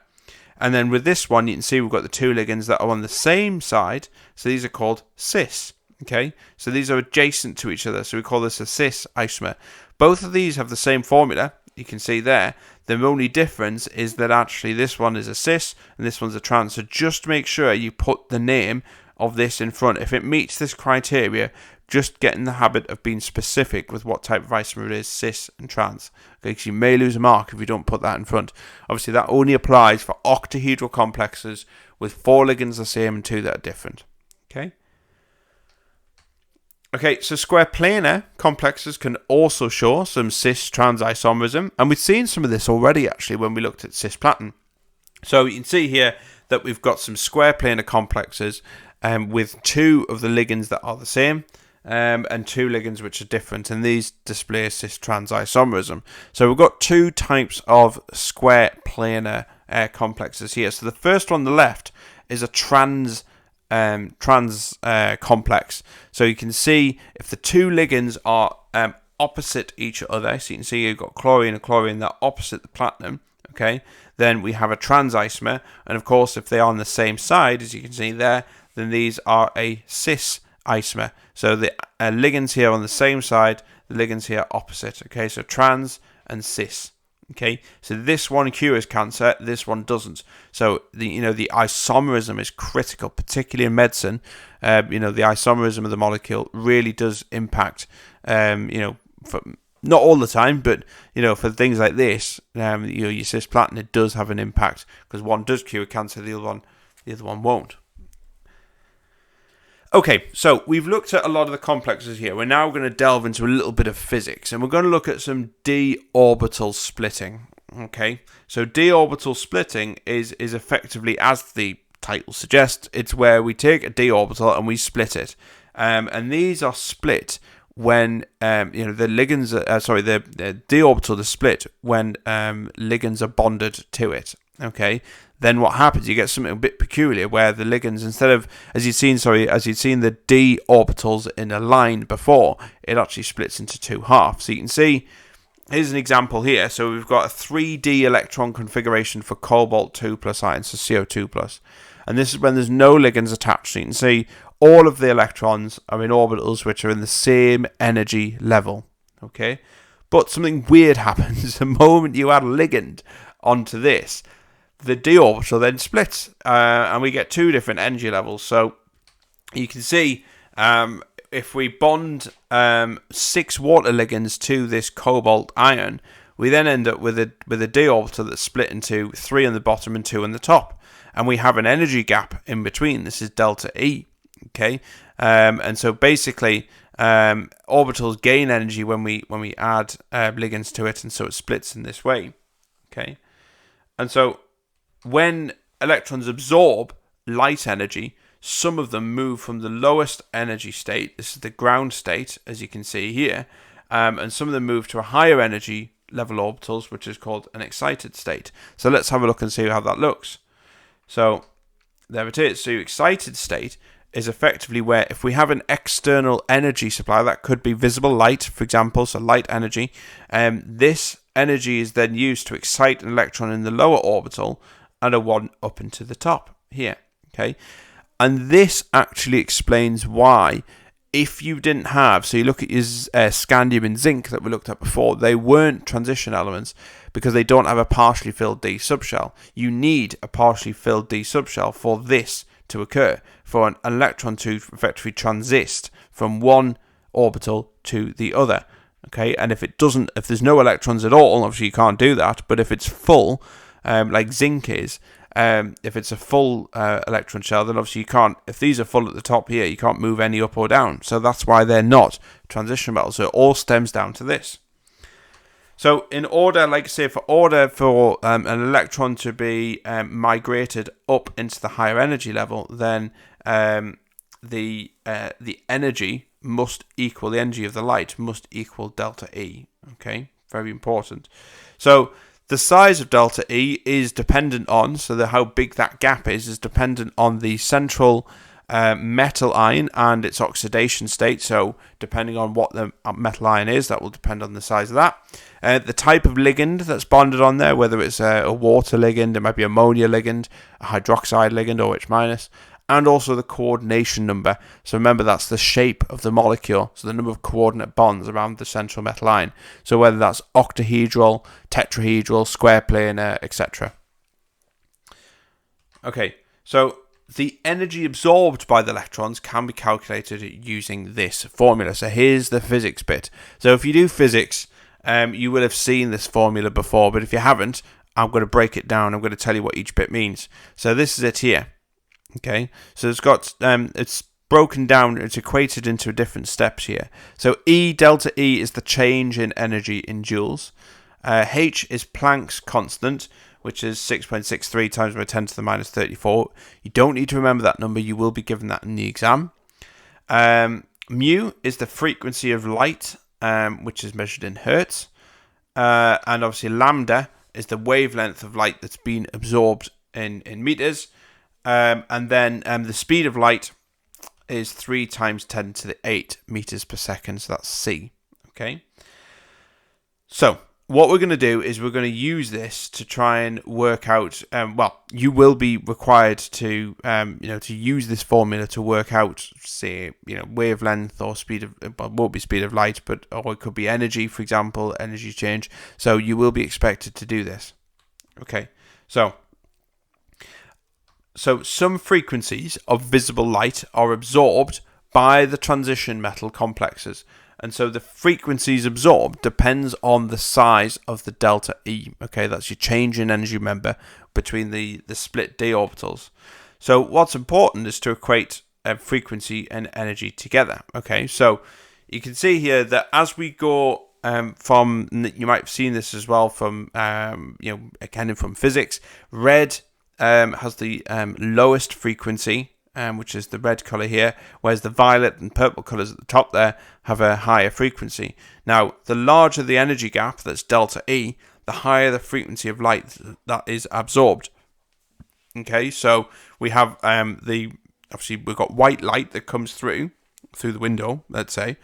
And then with this one, you can see we've got the 2 ligands that are on the same side. So these are called cis. Okay, so these are adjacent to each other. So we call this a cis isomer. Both of these have the same formula. You can see there. The only difference is that actually this one is a cis and this one's a trans. So just make sure you put the name of this in front. If it meets this criteria, just get in the habit of being specific with what type of isomer it is, cis and trans. Okay, because you may lose a mark if you don't put that in front. Obviously, that only applies for octahedral complexes with 4 ligands the same and 2 that are different. Okay, so square planar complexes can also show some cis-trans isomerism, and we've seen some of this already actually when we looked at cisplatin. So you can see here that we've got some square planar complexes with 2 of the ligands that are the same, and 2 ligands which are different, and these display cis-trans isomerism. So we've got 2 types of square planar complexes here. So the first one on the left is a trans complex. So you can see if the 2 ligands are opposite each other, so you can see you've got chlorine and chlorine that are opposite the platinum, okay, then we have a trans isomer. And of course, if they are on the same side, as you can see there, then these are a cis isomer. So the ligands here on the same side, the ligands here opposite. Okay, so trans and cis. Okay, so this one cures cancer, this one doesn't. So the isomerism is critical, particularly in medicine. The isomerism of the molecule really does impact. For, not all the time, but for things like this, your cisplatin, it does have an impact because one does cure cancer, the other one won't. Okay, so we've looked at a lot of the complexes here. We're now going to delve into a little bit of physics, and we're going to look at some d-orbital splitting. Okay, so d-orbital splitting is effectively, as the title suggests, it's where we take a d-orbital and we split it. And these are split when the ligands, the d-orbital is split when ligands are bonded to it. Okay, then what happens? You get something a bit peculiar where the ligands, instead of as you'd seen the d orbitals in a line before, it actually splits into 2 halves. So you can see, here's an example here. So we've got a 3D electron configuration for cobalt 2 plus ions, so CO2 plus, and this is when there's no ligands attached. So you can see all of the electrons are in orbitals which are in the same energy level. okay? But something weird happens the moment you add a ligand onto this. The d orbital then splits, and we get two different energy levels. So you can see if we bond 6 water ligands to this cobalt ion, we then end up with a d orbital that's split into 3 on the bottom and 2 on the top, and we have an energy gap in between. This is delta E. Okay, and so basically orbitals gain energy when we add ligands to it, and so it splits in this way. Okay, and so when electrons absorb light energy, some of them move from the lowest energy state, this is the ground state, as you can see here, and some of them move to a higher energy level orbitals, which is called an excited state. So let's have a look and see how that looks. So there it is. So your excited state is effectively where if we have an external energy supply, that could be visible light, for example, so light energy, this energy is then used to excite an electron in the lower orbital and a one up into the top here. Okay, and this actually explains why, if you didn't have, so you look at your scandium and zinc that we looked at before, they weren't transition elements because they don't have a partially filled d subshell. You need a partially filled d subshell for this to occur, for an electron to effectively transist from one orbital to the other. Okay, and if there's no electrons at all, obviously you can't do that. But if it's full, like zinc is, if it's a full electron shell, then obviously you can't. If these are full at the top here, you can't move any up or down. So that's why they're not transition metals. So it all stems down to this. So in order, like I say, for an electron to be migrated up into the higher energy level, then the energy must equal, the energy of the light must equal delta E. Okay, very important. So the size of delta E is dependent on, how big that gap is dependent on the central metal ion and its oxidation state. So depending on what the metal ion is, that will depend on the size of that. The type of ligand that's bonded on there, whether it's a water ligand, it might be ammonia ligand, a hydroxide ligand, OH minus, and also the coordination number. So remember, that's the shape of the molecule, so the number of coordinate bonds around the central metal ion. So whether that's octahedral, tetrahedral, square planar, etc. Okay, so the energy absorbed by the electrons can be calculated using this formula. So here's the physics bit. So if you do physics, you will have seen this formula before, but if you haven't, I'm going to break it down. I'm going to tell you what each bit means. So this is it here. Okay, so it's broken down, it's equated into different steps here. So delta E is the change in energy in joules. H is Planck's constant, which is 6.63 times by 10 to the minus 34. You don't need to remember that number, you will be given that in the exam. Mu is the frequency of light, which is measured in hertz. And obviously lambda is the wavelength of light that's been absorbed in meters. And then the speed of light is 3 times 10 to the 8 meters per second. So that's C. Okay. So what we're going to do is we're going to use this to try and work out. You will be required to, to use this formula to work out, say, wavelength or speed of. It won't be speed of light, or it could be energy, for example, energy change. So you will be expected to do this. Okay. So some frequencies of visible light are absorbed by the transition metal complexes. And so the frequencies absorbed depends on the size of the delta E. Okay, that's your change in energy, remember, between the split d orbitals. So what's important is to equate frequency and energy together. Okay, so you can see here that as we go from, you might have seen this as well from, again from physics, red has the lowest frequency, which is the red color here, whereas the violet and purple colors at the top there have a higher frequency. Now, the larger the energy gap, that's delta E, the higher the frequency of light that is absorbed. Okay, so we have obviously we've got white light that comes through the window, let's say.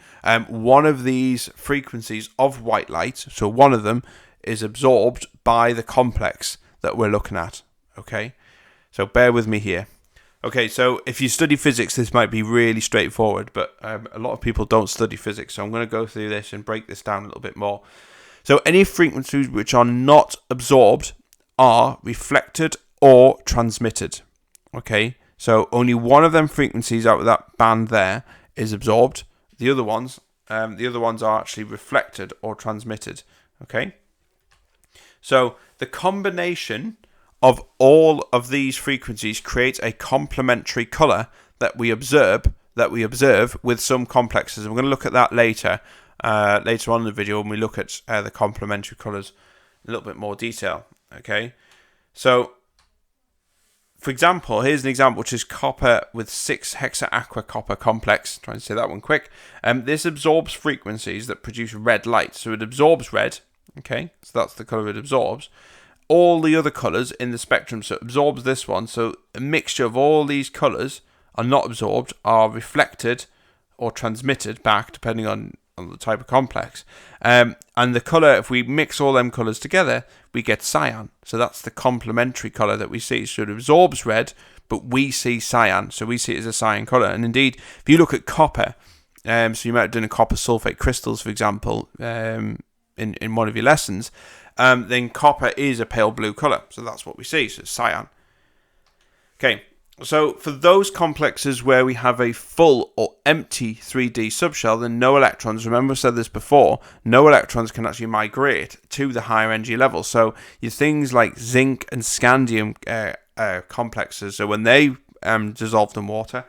One of these frequencies of white light, so one of them is absorbed by the complex that we're looking at. Okay, so bear with me here. Okay, so if you study physics, this might be really straightforward, but a lot of people don't study physics, so I'm going to go through this and break this down a little bit more. So any frequencies which are not absorbed are reflected or transmitted. Okay, so only one of them frequencies out of that band there is absorbed. The other ones are actually reflected or transmitted. Okay, so the combination of all of these frequencies creates a complementary color that we observe with some complexes. And we're going to look at that later on in the video when we look at the complementary colors in a little bit more detail. Okay, so for example, here's an example which is copper with 6-hexa-aqua copper complex. Trying to say that one quick. This absorbs frequencies that produce red light. So it absorbs red. Okay, so that's the color it absorbs. All the other colors in the spectrum, so it absorbs this one. So a mixture of all these colors are not absorbed, are reflected or transmitted back, depending on the type of complex. And the color, if we mix all them colors together, we get cyan. So that's the complementary color that we see. So it absorbs red, but we see cyan. So we see it as a cyan color. And indeed, if you look at copper, so you might have done a copper sulfate crystals, for example, in one of your lessons, then copper is a pale blue color. So that's what we see. So it's cyan. Okay. So for those complexes where we have a full or empty 3D subshell, then no electrons, remember I said this before, no electrons can actually migrate to the higher energy level. So your things like zinc and scandium complexes, so when they dissolved in water,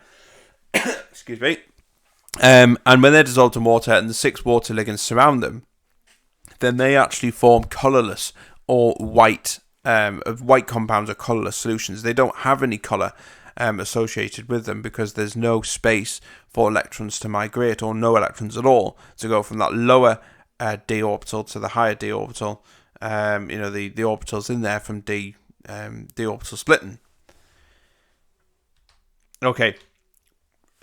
excuse me, and when they're dissolved in water and the 6 water ligands surround them, then they actually form colorless or white compounds or colorless solutions. They don't have any color associated with them because there's no space for electrons to migrate, or no electrons at all to go from that lower d orbital to the higher d orbital. The orbitals in there from d orbital splitting. Okay,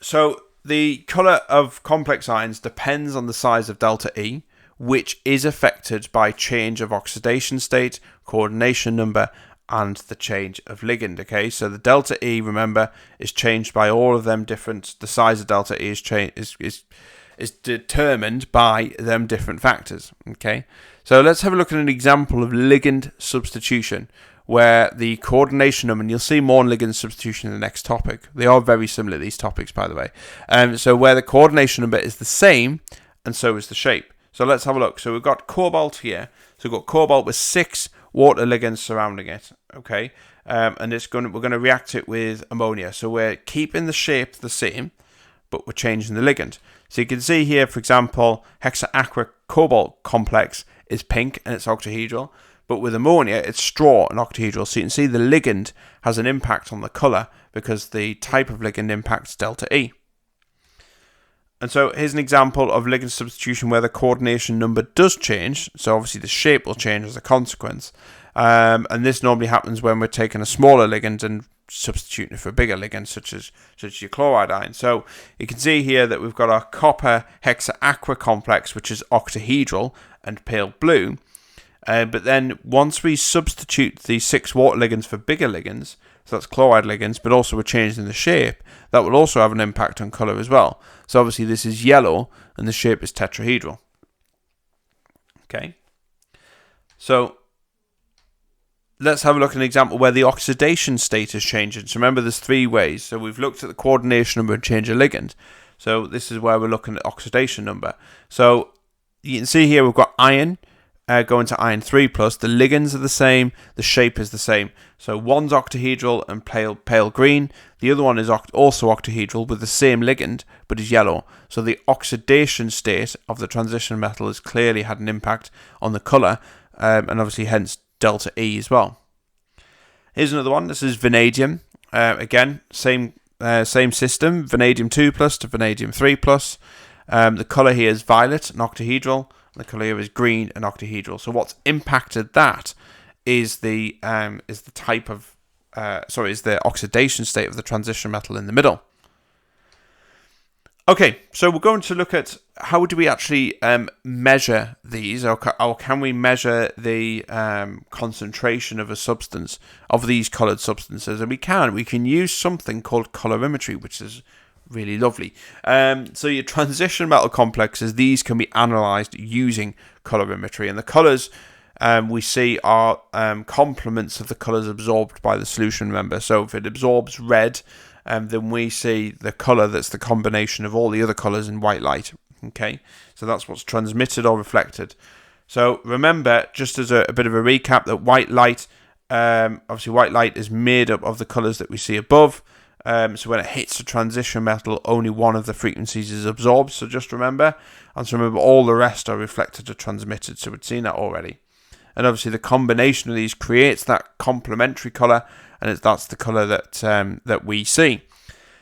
so the color of complex ions depends on the size of delta E, which is affected by change of oxidation state, coordination number, and the change of ligand. Okay, so the delta E, remember, is changed by all of them different. The size of delta E is determined by them different factors. Okay, so let's have a look at an example of ligand substitution, where the coordination number, and you'll see more on ligand substitution in the next topic. They are very similar, these topics, by the way. So where the coordination number is the same, and so is the shape. So let's have a look. So we've got cobalt here. So we've got cobalt with 6 water ligands surrounding it. Okay, and we're going to react it with ammonia. So we're keeping the shape the same, but we're changing the ligand. So you can see here, for example, hexa-aqua cobalt complex is pink and it's octahedral, but with ammonia it's straw and octahedral. So you can see the ligand has an impact on the color because the type of ligand impacts delta E. And so here's an example of ligand substitution where the coordination number does change. So obviously the shape will change as a consequence. And this normally happens when we're taking a smaller ligand and substituting it for a bigger ligand, such as your chloride ion. So you can see here that we've got our copper hexa-aqua complex, which is octahedral and pale blue. But then once we substitute the 6 water ligands for bigger ligands, so that's chloride ligands, but also we're changing the shape, that will also have an impact on color as well. So obviously this is yellow and the shape is tetrahedral. Okay. So let's have a look at an example where the oxidation state is changing. So remember there's 3 ways. So we've looked at the coordination number and change of ligand. So this is where we're looking at oxidation number. So you can see here we've got iron going to iron 3+. The ligands are the same, the shape is the same. So one's octahedral and pale green. The other one is also octahedral with the same ligand, but is yellow. So the oxidation state of the transition metal has clearly had an impact on the colour, and obviously hence delta E as well. Here's another one. This is vanadium. Again, same system, vanadium 2+ to vanadium 3+. The colour here is violet and octahedral. The colour here is green and octahedral. So what's impacted that is the type of is the oxidation state of the transition metal in the middle. Okay, so we're going to look at how do we actually measure these, or can we measure the concentration of a substance, of these coloured substances? And we can use something called colorimetry, which is really lovely. So your transition metal complexes, these can be analysed using colorimetry, and the colours we see are complements of the colours absorbed by the solution, remember. So if it absorbs red, then we see the colour that's the combination of all the other colours in white light. Okay, so that's what's transmitted or reflected. So remember, just as a bit of a recap, that white light, obviously white light is made up of the colours that we see above. So when it hits a transition metal, only one of the frequencies is absorbed. So just remember, and so remember all the rest are reflected or transmitted. So we've seen that already. And obviously the combination of these creates that complementary colour, and that's the colour that we see.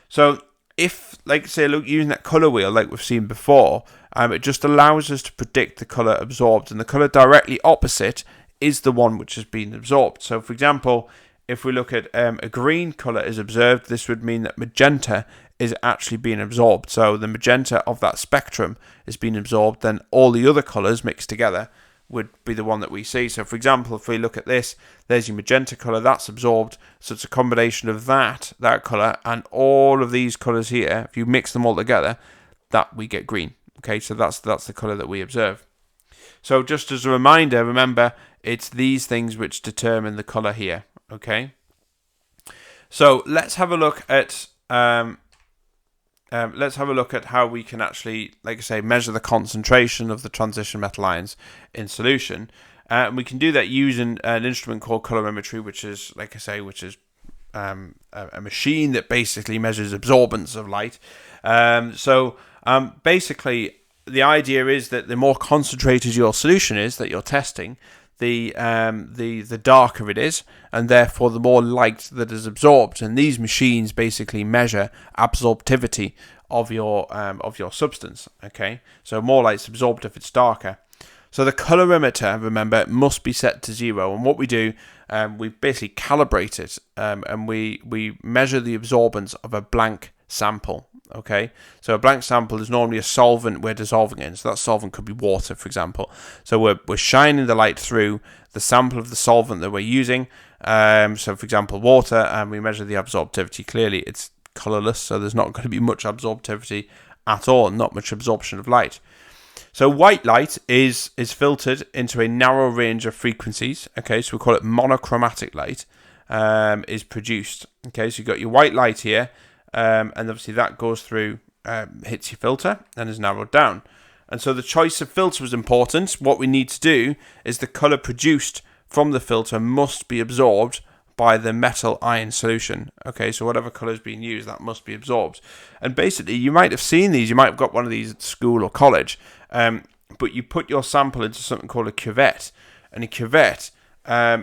So if, like say, look, using that colour wheel like we've seen before, it just allows us to predict the colour absorbed, and the colour directly opposite is the one which has been absorbed. So for example, if we look at a green colour is observed, this would mean that magenta is actually being absorbed. So the magenta of that spectrum is being absorbed, then all the other colours mixed together would be the one that we see. So for example, if we look at this, there's your magenta colour, that's absorbed. So it's a combination of that colour and all of these colours here. If you mix them all together, that we get green. Okay, so that's the colour that we observe. So just as a reminder, remember, it's these things which determine the colour here. Okay, so let's have a look at how we can actually, like I say, measure the concentration of the transition metal ions in solution. And we can do that using an instrument called colorimetry, which is, like I say, a machine that basically measures absorbance of light. Basically, the idea is that the more concentrated your solution is that you're testing, the darker it is, and therefore the more light that is absorbed. And these machines basically measure absorptivity of your substance. Okay, so more light's absorbed if it's darker. So the colorimeter, remember, must be set to 0. And what we do, we basically calibrate it, and we measure the absorbance of a blank sample. Okay, so a blank sample is normally a solvent we're dissolving in. So that solvent could be water, for example. So we're shining the light through the sample of the solvent that we're using. So for example, water, and we measure the absorptivity. Clearly, it's colourless, so there's not going to be much absorptivity at all, not much absorption of light. So white light is filtered into a narrow range of frequencies. Okay, so we call it monochromatic light. Is produced. Okay, so you've got your white light here. And obviously that goes through, hits your filter and is narrowed down. And so the choice of filter is important. What we need to do is the colour produced from the filter must be absorbed by the metal ion solution. Okay, so whatever colour is being used, that must be absorbed. And basically, you might have seen these. You might have got one of these at school or college. But you put your sample into something called a cuvette. And a cuvette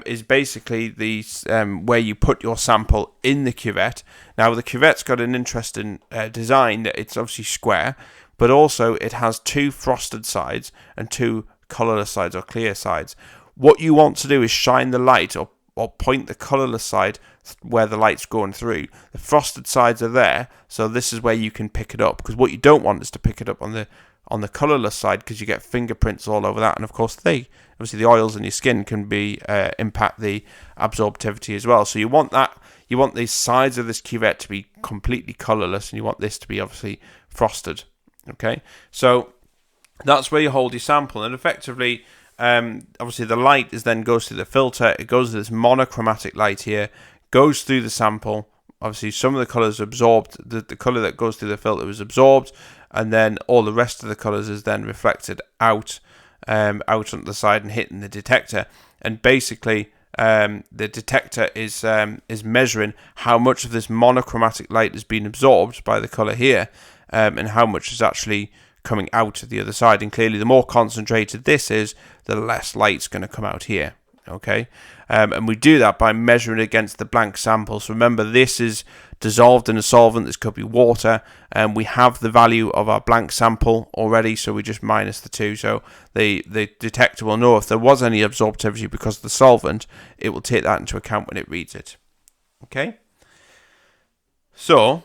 is basically the where you put your sample in the cuvette. Now the cuvette's got an interesting design, that it's obviously square, but also it has 2 frosted sides and 2 colourless sides or clear sides. What you want to do is shine the light or point the colourless side where the light's going through. The frosted sides are there, so this is where you can pick it up, because what you don't want is to pick it up on the colourless side, because you get fingerprints all over that, and of course obviously the oils in your skin can be impact the absorptivity as well. So you want these sides of this cuvette to be completely colourless, and you want this to be obviously frosted. Okay, so that's where you hold your sample, and effectively, obviously the light then goes through the filter. It goes to this monochromatic light here, goes through the sample. Obviously, some of the colours are absorbed. The colour that goes through the filter is absorbed, and then all the rest of the colours is then reflected out on the side and hitting the detector. And basically, the detector is measuring how much of this monochromatic light has been absorbed by the colour here, and how much is actually coming out of the other side. And clearly, the more concentrated this is, the less light's going to come out here. Okay, and we do that by measuring against the blank sample. So remember, this is dissolved in a solvent. This could be water, and we have the value of our blank sample already, so we just minus the 2. So the detector will know if there was any absorptivity because of the solvent. It will take that into account when it reads it. Okay, so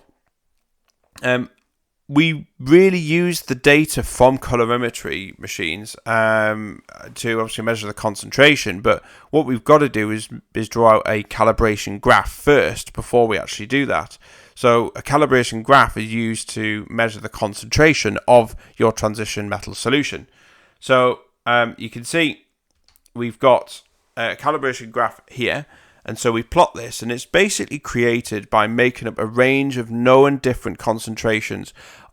we really use the data from colorimetry machines to obviously measure the concentration, but what we've got to do is draw out a calibration graph first before we actually do that. So a calibration graph is used to measure the concentration of your transition metal solution. So you can see we've got a calibration graph here, and so we plot this, and it's basically created by making up a range of known different concentrations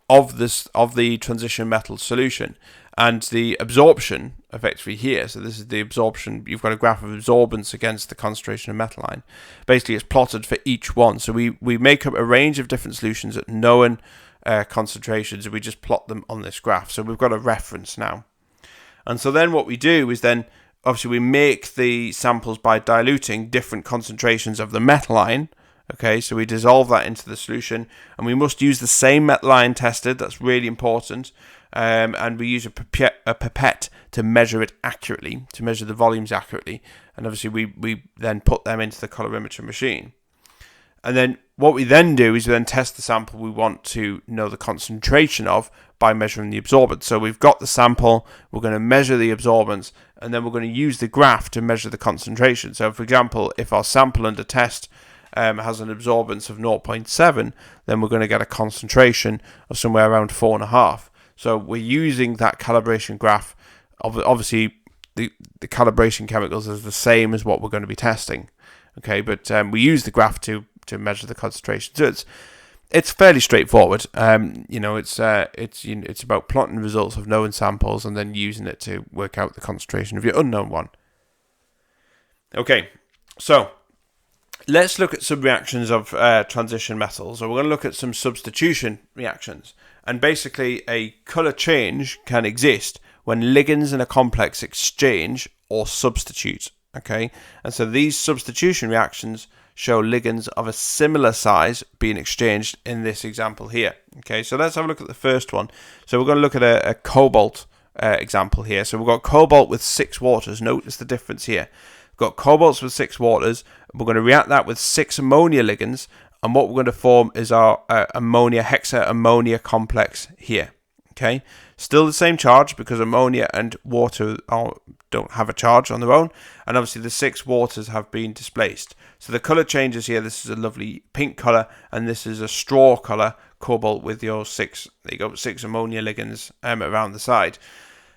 of the transition metal solution, and the absorption effectively here. So this is the absorption. You've got a graph of absorbance against the concentration of metal line. Basically, it's plotted for each one. So we make up a range of different solutions at known concentrations, and we just plot them on this graph. So we've got a reference now. And so then what we do is then obviously we make the samples by diluting different concentrations of the metal ion. Okay, so we dissolve that into the solution, and we must use the same metal ion tested. That's really important. And we use a pipette to measure it accurately, to measure the volumes accurately. And obviously we then put them into the colorimetry machine. And then what we then do is we then test the sample we want to know the concentration of by measuring the absorbance. So we've got the sample, we're going to measure the absorbance, and then we're going to use the graph to measure the concentration. So for example, if our sample under test has an absorbance of 0.7, then we're going to get a concentration of somewhere around 4.5. So we're using that calibration graph. Obviously, the calibration chemicals is the same as what we're going to be testing. Okay, but we use the graph to measure the concentration. So it's fairly straightforward. It's about plotting results of known samples and then using it to work out the concentration of your unknown one. Okay, so let's look at some reactions of transition metals. So we're going to look at some substitution reactions. And basically, a colour change can exist when ligands in a complex exchange or substitute. Okay, and so these substitution reactions show ligands of a similar size being exchanged in this example here. Okay, so let's have a look at the first one. So we're going to look at a cobalt example here. So we've got cobalt with 6 waters. Notice the difference here. We've got cobalts with 6 waters. We're going to react that with 6 ammonia ligands, and what we're going to form is our hexa-ammonia complex here. Okay, still the same charge because ammonia and water don't have a charge on their own, and obviously the 6 waters have been displaced. So the colour changes here. This is a lovely pink colour, and this is a straw colour cobalt with your 6 ammonia ligands around the side.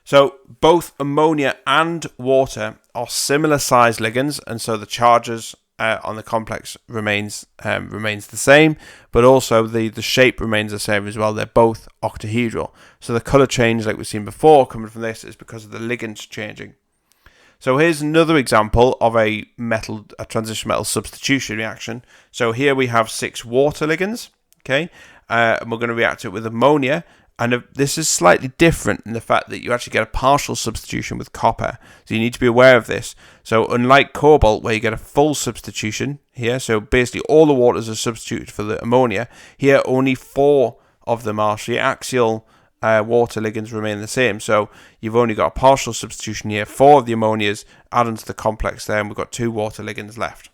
So both ammonia and water are similar size ligands, and so the charges on the complex remains the same, but also the shape remains the same as well. They're both octahedral. So the colour change, like we've seen before, coming from this is because of the ligands changing. So here's another example of a transition metal substitution reaction. So here we have 6 water ligands, okay, and we're going to react it with ammonia. And this is slightly different in the fact that you actually get a partial substitution with copper. So you need to be aware of this. So unlike cobalt, where you get a full substitution here, so basically all the waters are substituted for the ammonia, here only 4 of them are. So your axial water ligands remain the same. So you've only got a partial substitution here. 4 of the ammonias add into the complex there, and we've got 2 water ligands left.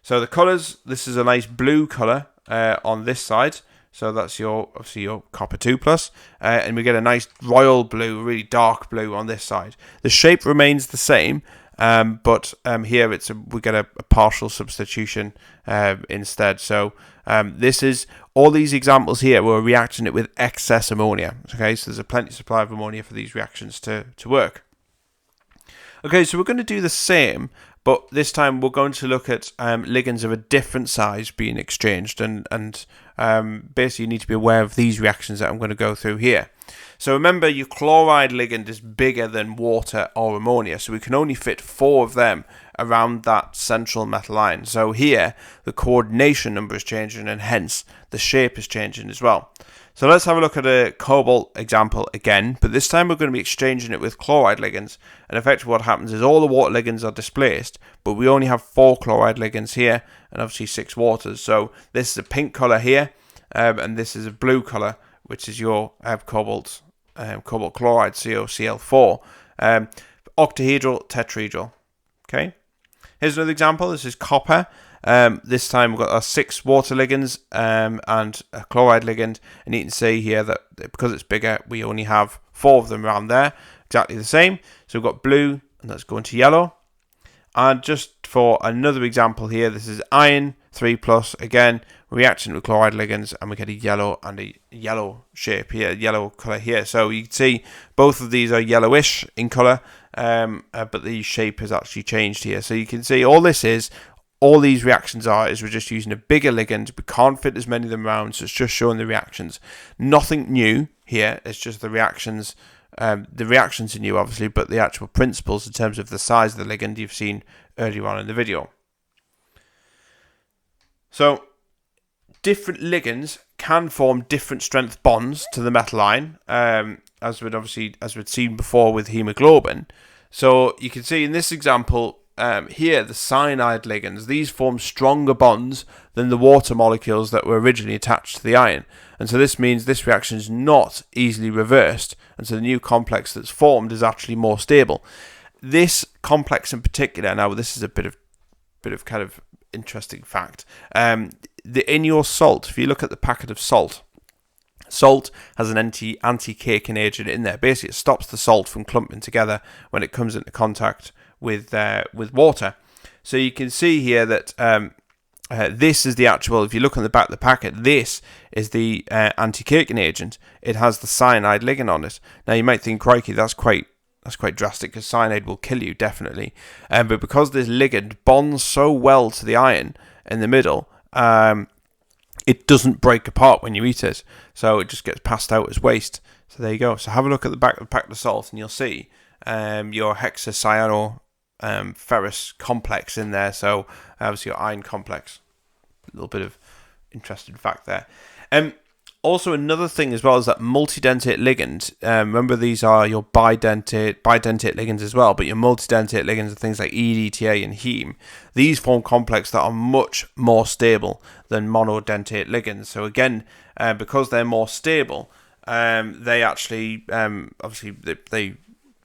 So the colours, this is a nice blue colour on this side. So that's obviously your copper 2+, and we get a nice royal blue, really dark blue on this side. The shape remains the same, but here we get a partial substitution instead. So this is all these examples here. We're reacting it with excess ammonia. Okay, so there's a plenty supply of ammonia for these reactions to work. Okay, so we're going to do the same, but this time we're going to look at ligands of a different size being exchanged, and basically you need to be aware of these reactions that I'm going to go through here. So remember, your chloride ligand is bigger than water or ammonia, so we can only fit 4 of them around that central metal ion. So here the coordination number is changing, and hence the shape is changing as well. So let's have a look at a cobalt example again, but this time we're going to be exchanging it with chloride ligands, and effectively what happens is all the water ligands are displaced, but we only have 4 chloride ligands here, and obviously 6 waters. So this is a pink colour here, and this is a blue colour, which is your cobalt chloride, COCl4, octahedral, tetrahedral. Okay, here's another example. This is copper, This time we've got our 6 water ligands and a chloride ligand, and you can see here that because it's bigger, we only have 4 of them around there, exactly the same. So we've got blue, and that's going to yellow. And just for another example here, this is iron 3+, again, reaction with chloride ligands, and we get a yellow and a yellow shape here, yellow color here. So you can see both of these are yellowish in color, but the shape has actually changed here. So you can see all these reactions is we're just using a bigger ligand. We can't fit as many of them around, so it's just showing the reactions. Nothing new here, it's just the reactions. The reactions are new, obviously, but the actual principles in terms of the size of the ligand you've seen earlier on in the video. So, different ligands can form different strength bonds to the metal ion, as we'd seen before with haemoglobin. So you can see in this example here, the cyanide ligands, these form stronger bonds than the water molecules that were originally attached to the ion. And so this means this reaction is not easily reversed, and so the new complex that's formed is actually more stable. This complex in particular, now this is a bit of kind of interesting fact. In your salt, if you look at the packet of salt has an anti-caking agent in there. Basically, it stops the salt from clumping together when it comes into contact with water. So you can see here that this is the actual, if you look on the back of the packet, this is the anti-caking agent. It has the cyanide ligand on it. Now you might think, crikey, that's quite drastic, because cyanide will kill you, definitely. But because this ligand bonds so well to the iron in the middle, it doesn't break apart when you eat it. So it just gets passed out as waste. So there you go. So have a look at the back of the packet of salt, and you'll see your hexacyano ferrous complex in there. So obviously your iron complex. A little bit of interesting fact there. Also, another thing as well is that multidentate ligand. Remember, these are your bidentate ligands as well, but your multidentate ligands are things like EDTA and heme. These form complexes that are much more stable than monodentate ligands. So again, because they're more stable, they actually obviously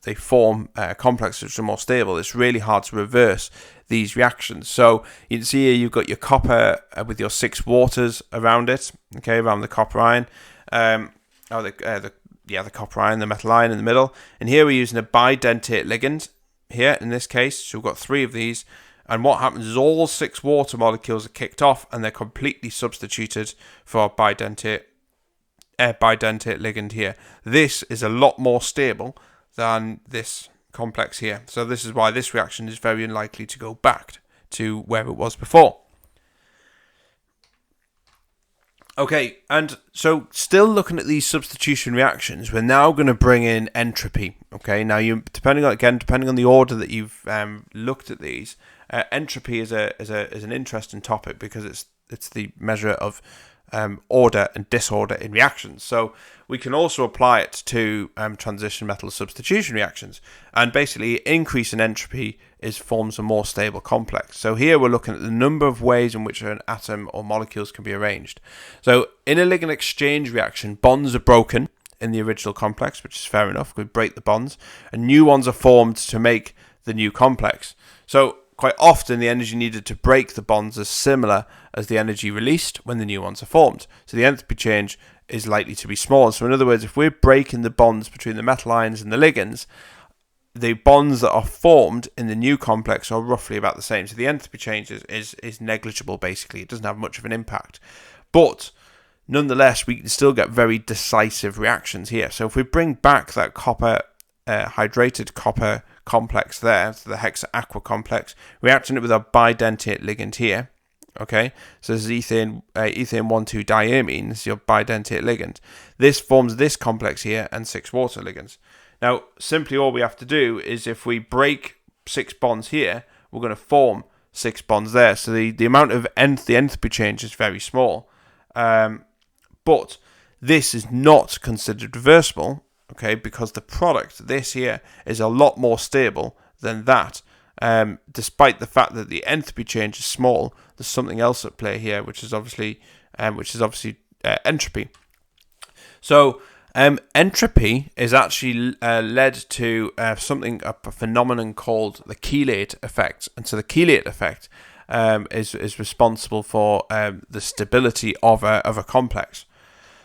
they form complexes which are more stable. It's really hard to reverse these reactions. So you can see here you've got your copper with your 6 waters around it, okay, around the copper ion, the copper ion, the metal ion in the middle. And here we're using a bidentate ligand here in this case. So we've got 3 of these, and what happens is all 6 water molecules are kicked off, and they're completely substituted for bidentate ligand here. This is a lot more stable than this complex here. So this is why this reaction is very unlikely to go back to where it was before. Okay, and so still looking at these substitution reactions, we're now going to bring in entropy. Okay, now depending on the order that you've looked at these, entropy is an interesting topic, because it's the measure of order and disorder in reactions. So we can also apply it to transition metal substitution reactions, and basically increase in entropy forms a more stable complex. So here we're looking at the number of ways in which an atom or molecules can be arranged. So in a ligand exchange reaction, bonds are broken in the original complex, which is fair enough. We break the bonds, and new ones are formed to make the new complex. So quite often the energy needed to break the bonds is similar as the energy released when the new ones are formed. So the entropy change is likely to be small. So in other words, if we're breaking the bonds between the metal ions and the ligands, the bonds that are formed in the new complex are roughly about the same. So the entropy change is negligible, basically. It doesn't have much of an impact. But nonetheless, we can still get very decisive reactions here. So if we bring back that copper, hydrated copper complex there, so the hexa-aqua complex, reacting it with our bidentate ligand here. Okay, so this is ethane 1,2-diamine. This is your bidentate ligand. This forms this complex here and 6 water ligands. Now, simply all we have to do is, if we break 6 bonds here, we're going to form 6 bonds there. So the amount of the entropy change is very small. But this is not considered reversible, okay, because the product, this here, is a lot more stable than that. Despite the fact that the entropy change is small, there's something else at play here, which is obviously entropy. So entropy is actually led to a phenomenon called the chelate effect. And so the chelate effect is responsible for the stability of a complex.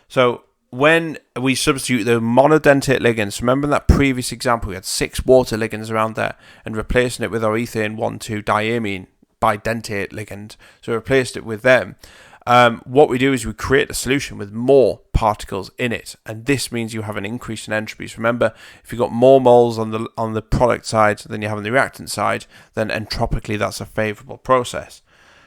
So when we substitute the monodentate ligands, remember in that previous example we had 6 water ligands around there, and replacing it with our ethane 1,2-diamine bidentate ligand, so we replaced it with them. What we do is we create a solution with more particles in it, and this means you have an increase in entropies. Remember, if you've got more moles on the product side than you have on the reactant side, then entropically that's a favourable process.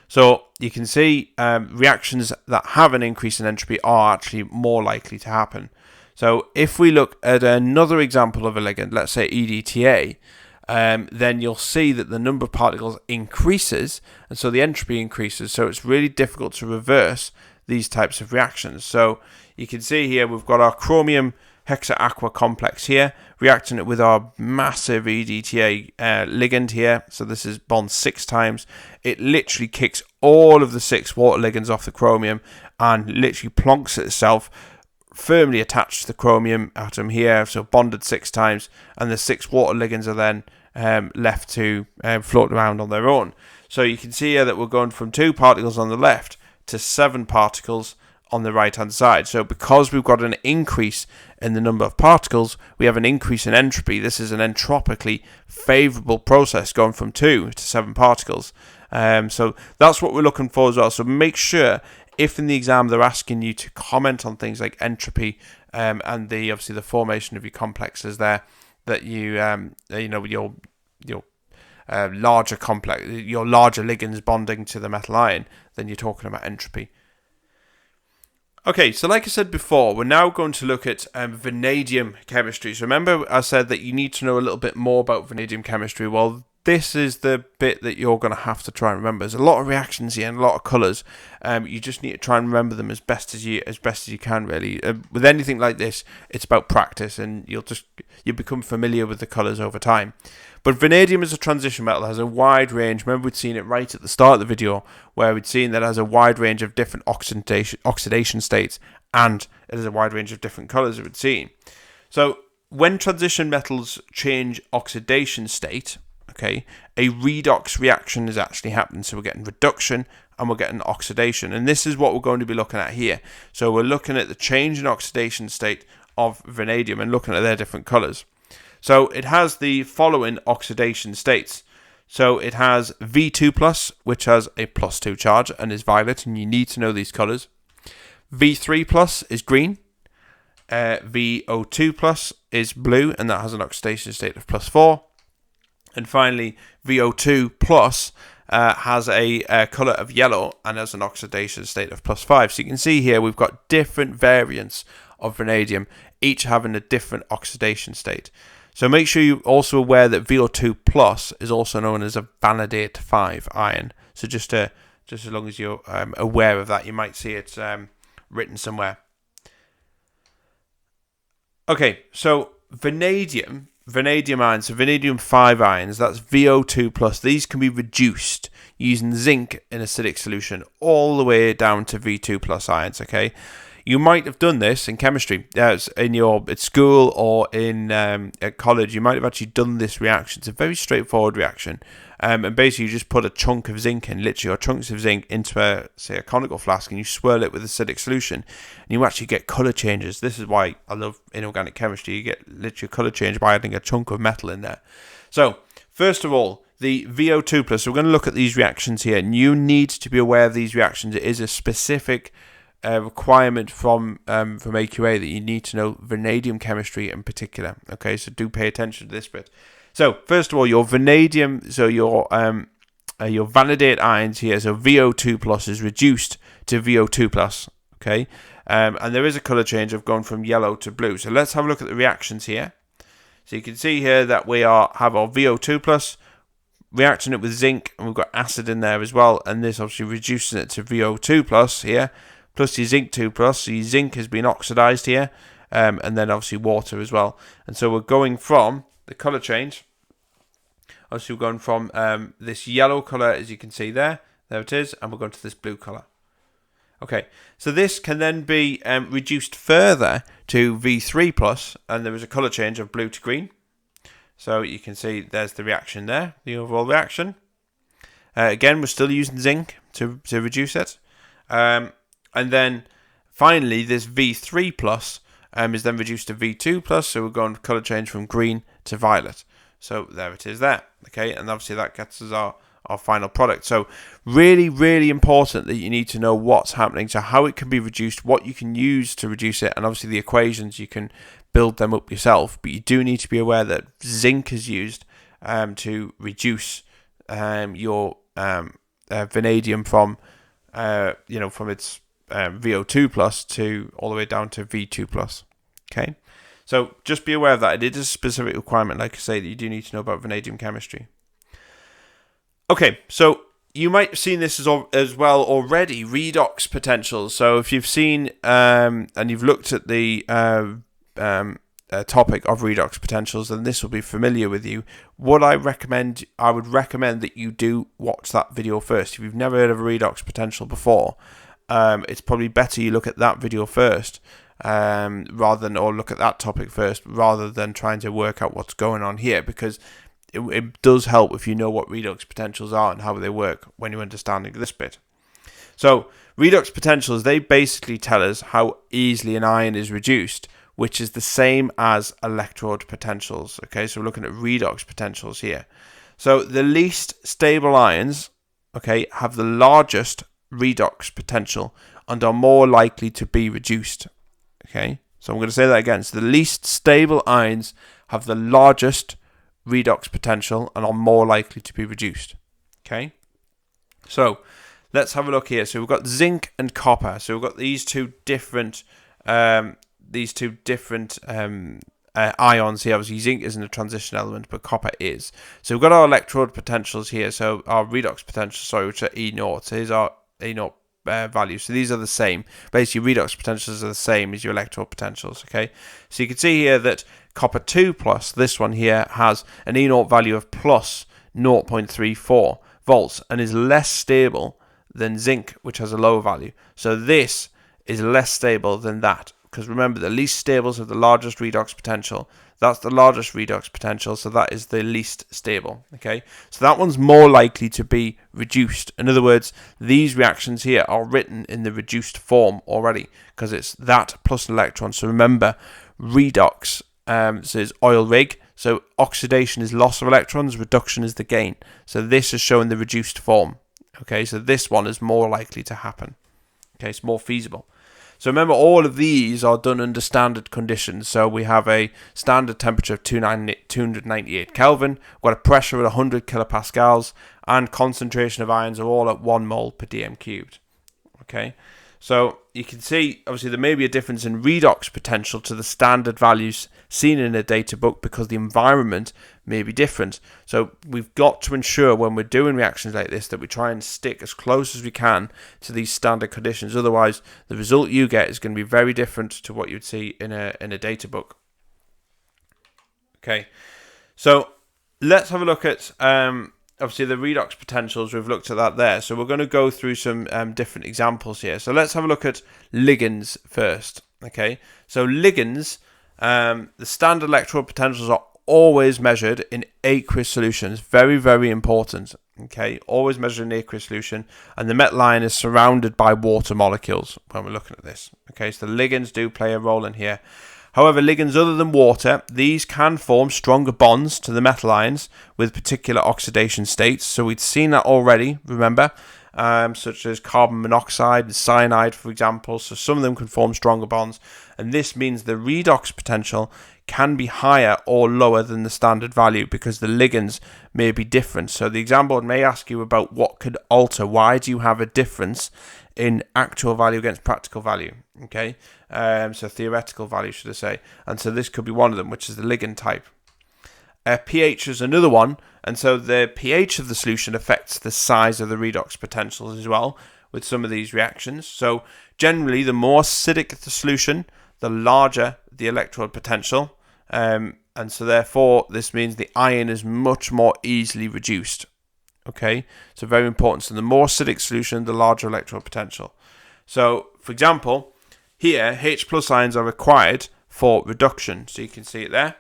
So you can see reactions that have an increase in entropy are actually more likely to happen. So if we look at another example of a ligand, let's say EDTA, then you'll see that the number of particles increases, and so the entropy increases. So it's really difficult to reverse these types of reactions. So you can see here we've got our chromium hexa-aqua complex here, reacting it with our massive EDTA ligand here. So this is bond 6 times. It literally kicks all of the 6 water ligands off the chromium and literally plonks it itself firmly attached to the chromium atom here, so bonded 6 times, and the 6 water ligands are then left to float around on their own. So you can see here that we're going from 2 particles on the left to 7 particles on the right hand side. So because we've got an increase in the number of particles, we have an increase in entropy. This is an entropically favourable process, going from 2 to 7 particles. So that's what we're looking for as well. So make sure, if in the exam they're asking you to comment on things like entropy and obviously the formation of your complexes there, that you your larger complex, your larger ligands bonding to the metal ion, then you're talking about entropy. Okay, so like I said before, we're now going to look at vanadium chemistry. So remember I said that you need to know a little bit more about vanadium chemistry. Well, this is the bit that you're going to have to try and remember. There's a lot of reactions here and a lot of colours. You just need to try and remember them as best as you can, really. With anything like this, it's about practice, and you'll become familiar with the colours over time. But vanadium as a transition metal has a wide range. Remember, we'd seen it right at the start of the video, where we'd seen that it has a wide range of different oxidation states, and it has a wide range of different colours that we'd seen. So when transition metals change oxidation state, okay, a redox reaction is actually happening. So we're getting reduction and we're getting oxidation. And this is what we're going to be looking at here. So we're looking at the change in oxidation state of vanadium and looking at their different colours. So it has the following oxidation states. So it has V2+, which has a +2 charge and is violet, and you need to know these colours. V3+ is green. VO2+ is blue, and that has an oxidation state of +4. And finally, VO2+ has a colour of yellow and has an oxidation state of +5. So you can see here we've got different variants of vanadium, each having a different oxidation state. So make sure you're also aware that VO2+ is also known as a vanadate 5 ion. So just as long as you're aware of that, you might see it written somewhere. Okay, so vanadium ions, so vanadium 5 ions, that's VO2+. These can be reduced using zinc in acidic solution all the way down to V2+ ions, okay? You might have done this in chemistry, at school or at college. You might have actually done this reaction. It's a very straightforward reaction. And basically you just put a chunk of zinc in, literally, or chunks of zinc into a conical flask, and you swirl it with acidic solution, and you actually get colour changes. This is why I love inorganic chemistry. You get literally a colour change by adding a chunk of metal in there. So, first of all, the VO2+, so we're going to look at these reactions here, and you need to be aware of these reactions. It is a specific requirement from AQA that you need to know vanadium chemistry in particular. Okay, so do pay attention to this bit. So first of all, your vanadium, so your vanadate ions here, so VO2+ is reduced to VO2+. Okay, and there is a color change of going from yellow to blue. So let's have a look at the reactions here. So you can see here that we have our VO2+, reacting it with zinc, and we've got acid in there as well, and this obviously reduces it to VO2+ here, plus your zinc 2+, so your zinc has been oxidized here, and then obviously water as well. And so we're going from the color change, obviously we're going from this yellow color, as you can see there it is, and we're going to this blue color. Okay, so this can then be reduced further to V3+, and there is a color change of blue to green. So you can see there's the reaction there, the overall reaction. Again, we're still using zinc to reduce it. And then finally, this V3 plus is then reduced to V2 plus. So we're going to color change from green to violet. So there it is there. Okay, and obviously that gets us our final product. So really, really important that you need to know what's happening, so how it can be reduced, what you can use to reduce it, and obviously the equations, you can build them up yourself, but you do need to be aware that zinc is used to reduce your vanadium from from its VO2 plus to all the way down to V2 plus. Okay, so just be aware of that. It is a specific requirement, like I say, that you do need to know about vanadium chemistry. Okay, so you might have seen this as well already, redox potentials. So if you've seen and you've looked at the topic of redox potentials, then this will be familiar with you. What I would recommend that you do watch that video first. If you've never heard of a redox potential before, it's probably better you look at that video first, or look at that topic first, rather than trying to work out what's going on here, because it does help if you know what redox potentials are and how they work when you're understanding this bit. So redox potentials, they basically tell us how easily an ion is reduced, which is the same as electrode potentials. Okay, so we're looking at redox potentials here. So the least stable ions, okay, have the largest redox potential and are more likely to be reduced. Okay, so I'm going to say that again. So the least stable ions have the largest redox potential and are more likely to be reduced. Okay, so let's have a look here. So we've got zinc and copper. So we've got these two different ions here. Obviously zinc isn't a transition element, but copper is. So we've got our electrode potentials here. So our redox potential, which are E0. So here's our E0 value. So these are the same. Basically, redox potentials are the same as your electrode potentials. Okay, so you can see here that copper 2 plus, this one here, has an E0 value of plus 0.34 volts and is less stable than zinc, which has a lower value. So this is less stable than that, because remember, the least stables have the largest redox potential. That's the largest redox potential, so that is the least stable. Okay, so that one's more likely to be reduced. In other words, these reactions here are written in the reduced form already, because it's that plus an electron. So remember, redox is oil rig. So oxidation is loss of electrons, reduction is the gain. So this is showing the reduced form. Okay, so this one is more likely to happen. Okay, it's more feasible. So remember, all of these are done under standard conditions. So we have a standard temperature of 298 Kelvin, we've got a pressure at 100 kilopascals, and concentration of ions are all at 1 mole per dm cubed. Okay, so you can see, obviously, there may be a difference in redox potential to the standard values seen in a data book because the environment may be different. So we've got to ensure when we're doing reactions like this that we try and stick as close as we can to these standard conditions. Otherwise, the result you get is going to be very different to what you'd see in a data book. Okay, so let's have a look at obviously the redox potentials. We've looked at that there. So we're going to go through some different examples here. So let's have a look at ligands first. Okay, so ligands, the standard electrode potentials are always measured in aqueous solutions. Very, very important. Okay, always measured in aqueous solution, and the metal ion is surrounded by water molecules when we're looking at this. Okay, so the ligands do play a role in here. However, ligands other than water, these can form stronger bonds to the metal ions with particular oxidation states. So we'd seen that already, remember, such as carbon monoxide and cyanide, for example. So some of them can form stronger bonds, and this means the redox potential can be higher or lower than the standard value because the ligands may be different. So the exam board may ask you about what could alter. Why do you have a difference in actual value against practical value? Okay, so theoretical value, should I say. And so this could be one of them, which is the ligand type. pH is another one, and so the pH of the solution affects the size of the redox potentials as well with some of these reactions. So generally, the more acidic the solution, the larger the electrode potential, and so therefore this means the ion is much more easily reduced. Okay, so very important. So the more acidic solution, the larger electrode potential. So for example, here H plus ions are required for reduction. So you can see it there.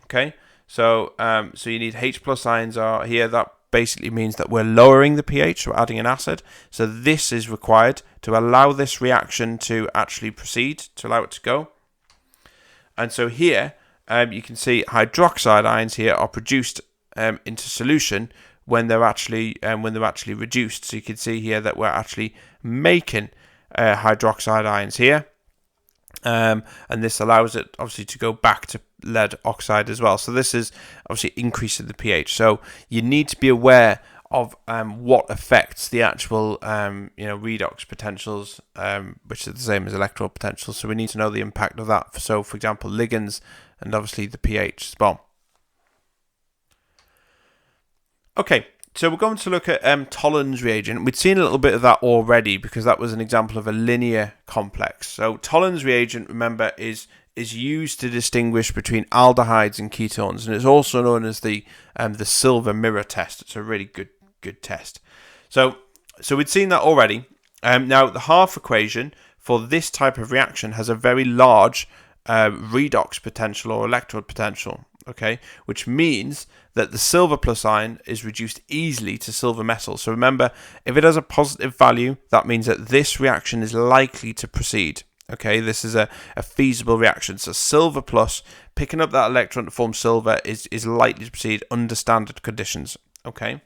Okay, so so you need H plus ions are here. That basically means that we're lowering the pH, so adding an acid. So this is required to allow this reaction to actually proceed, to allow it to go. And so here you can see hydroxide ions here are produced into solution when they're actually reduced. So you can see here that we're actually making hydroxide ions here, and this allows it obviously to go back to lead oxide as well. So this is obviously increasing the pH. So you need to be aware of what affects the actual redox potentials, which is the same as electrode potentials. So we need to know the impact of that. So for example, ligands and obviously the pH as well. Okay, so we're going to look at Tollens reagent. We'd seen a little bit of that already because that was an example of a linear complex. So Tollens reagent, remember, is used to distinguish between aldehydes and ketones, and it's also known as the silver mirror test. It's a really good test. So we'd seen that already. Now the half equation for this type of reaction has a very large redox potential or electrode potential. Okay, which means that the silver plus ion is reduced easily to silver metal. So remember, if it has a positive value, that means that this reaction is likely to proceed. Okay, this is a feasible reaction. So silver plus, picking up that electron to form silver is likely to proceed under standard conditions. Okay,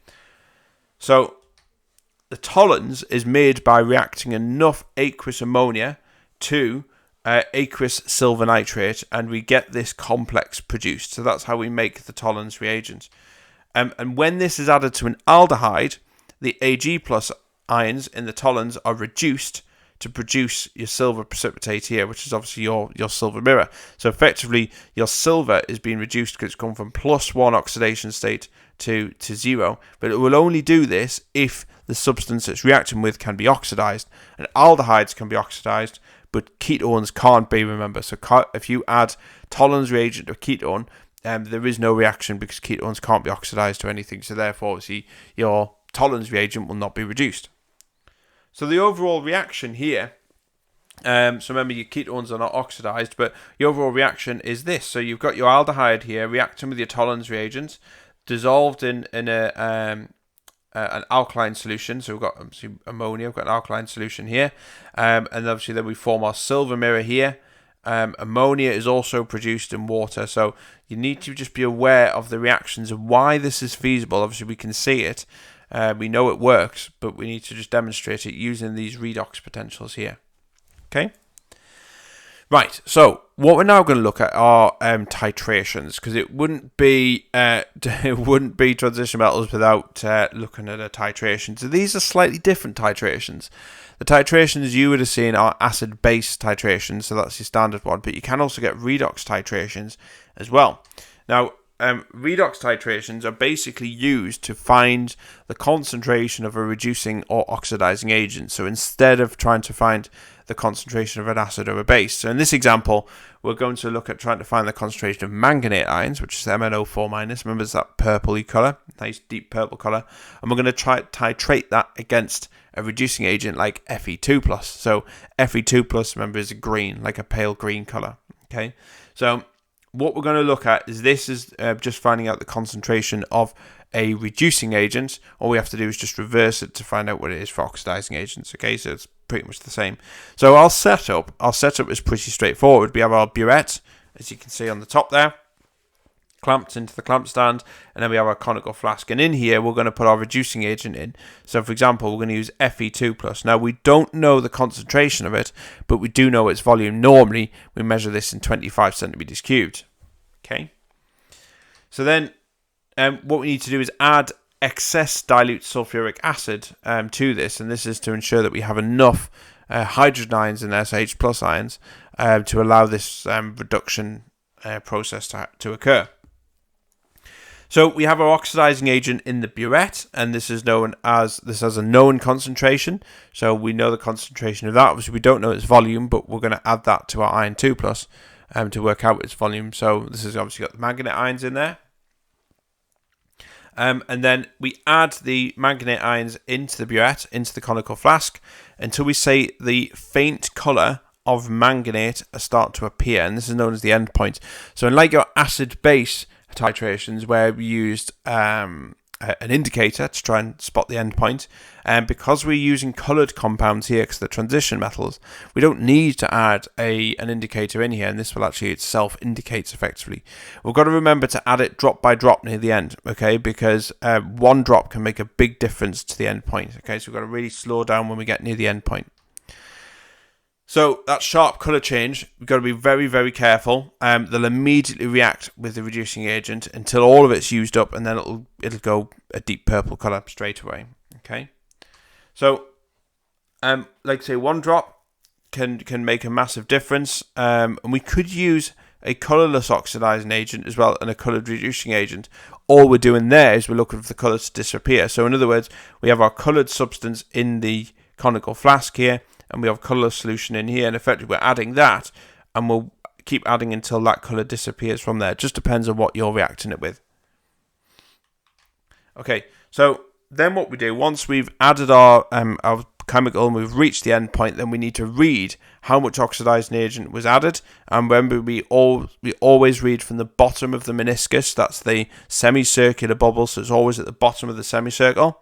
so the Tollens is made by reacting enough aqueous ammonia to aqueous silver nitrate, and we get this complex produced. So that's how we make the Tollens reagent. And when this is added to an aldehyde, the Ag plus ions in the Tollens are reduced to produce your silver precipitate here, which is obviously your silver mirror. So effectively, your silver is being reduced because it's gone from +1 oxidation state to 0. But it will only do this if the substance it's reacting with can be oxidized. And aldehydes can be oxidized, but ketones can't be, remember. So if you add Tollens reagent to a ketone, there is no reaction because ketones can't be oxidized to anything. So therefore, obviously, your Tollens reagent will not be reduced. So the overall reaction here, so remember your ketones are not oxidized, but the overall reaction is this. So you've got your aldehyde here reacting with your Tollens reagent, dissolved in an alkaline solution. So we've got obviously ammonia, we've got an alkaline solution here, and obviously then we form our silver mirror here. Ammonia is also produced in water, so you need to just be aware of the reactions and why this is feasible. Obviously we can see it, we know it works, but we need to just demonstrate it using these redox potentials here. Okay. Right, so what we're now going to look at are titrations, because it wouldn't be transition metals without looking at a titration. So these are slightly different titrations. The titrations you would have seen are acid-base titrations, so that's your standard one, but you can also get redox titrations as well. Now, redox titrations are basically used to find the concentration of a reducing or oxidizing agent. So instead of trying to find the concentration of an acid or a base. So in this example, we're going to look at trying to find the concentration of manganate ions, which is MnO4-. Remember, it's that purpley colour, nice deep purple colour. And we're going to try to titrate that against a reducing agent like Fe2+. So Fe2+, remember, is a green, like a pale green colour. Okay, so what we're going to look at is just finding out the concentration of a reducing agent. All we have to do is just reverse it to find out what it is for oxidizing agents. Okay, so it's pretty much the same. So our setup is pretty straightforward. We have our burette, as you can see on the top there, clamped into the clamp stand, and then we have our conical flask. And in here, we're going to put our reducing agent in. So for example, we're going to use Fe2+. Now, we don't know the concentration of it, but we do know its volume. Normally, we measure this in 25 centimeters cubed. Okay. So then what we need to do is add excess dilute sulfuric acid to this, and this is to ensure that we have enough hydrogen ions and SH plus ions to allow this reduction process to occur. So we have our oxidizing agent in the burette, and this has a known concentration. So we know the concentration of that. Obviously, we don't know its volume, but we're going to add that to our iron 2+ to work out its volume. So this has obviously got the manganate ions in there. And then we add the manganate ions into the burette, into the conical flask, until we say the faint colour of manganate start to appear, and this is known as the end point. So unlike your acid-base titrations where we used an indicator to try and spot the endpoint. And because we're using coloured compounds here because they're transition metals, we don't need to add an indicator in here, and this will actually itself indicates effectively. We've got to remember to add it drop by drop near the end, okay, because one drop can make a big difference to the endpoint. Okay, so we've got to really slow down when we get near the endpoint. So that sharp colour change, we've got to be very, very careful. They'll immediately react with the reducing agent until all of it's used up, and then it'll go a deep purple colour straight away. Okay, so like I say, one drop can make a massive difference, and we could use a colourless oxidizing agent as well and a coloured reducing agent. All we're doing there is we're looking for the colour to disappear. So in other words, we have our coloured substance in the conical flask here, and we have colourless solution in here, and effectively we're adding that, and we'll keep adding until that colour disappears from there. It just depends on what you're reacting it with. Okay, so then what we do, once we've added our chemical and we've reached the end point, then we need to read how much oxidizing agent was added. And remember, we always read from the bottom of the meniscus. That's the semicircular bubble, so it's always at the bottom of the semicircle.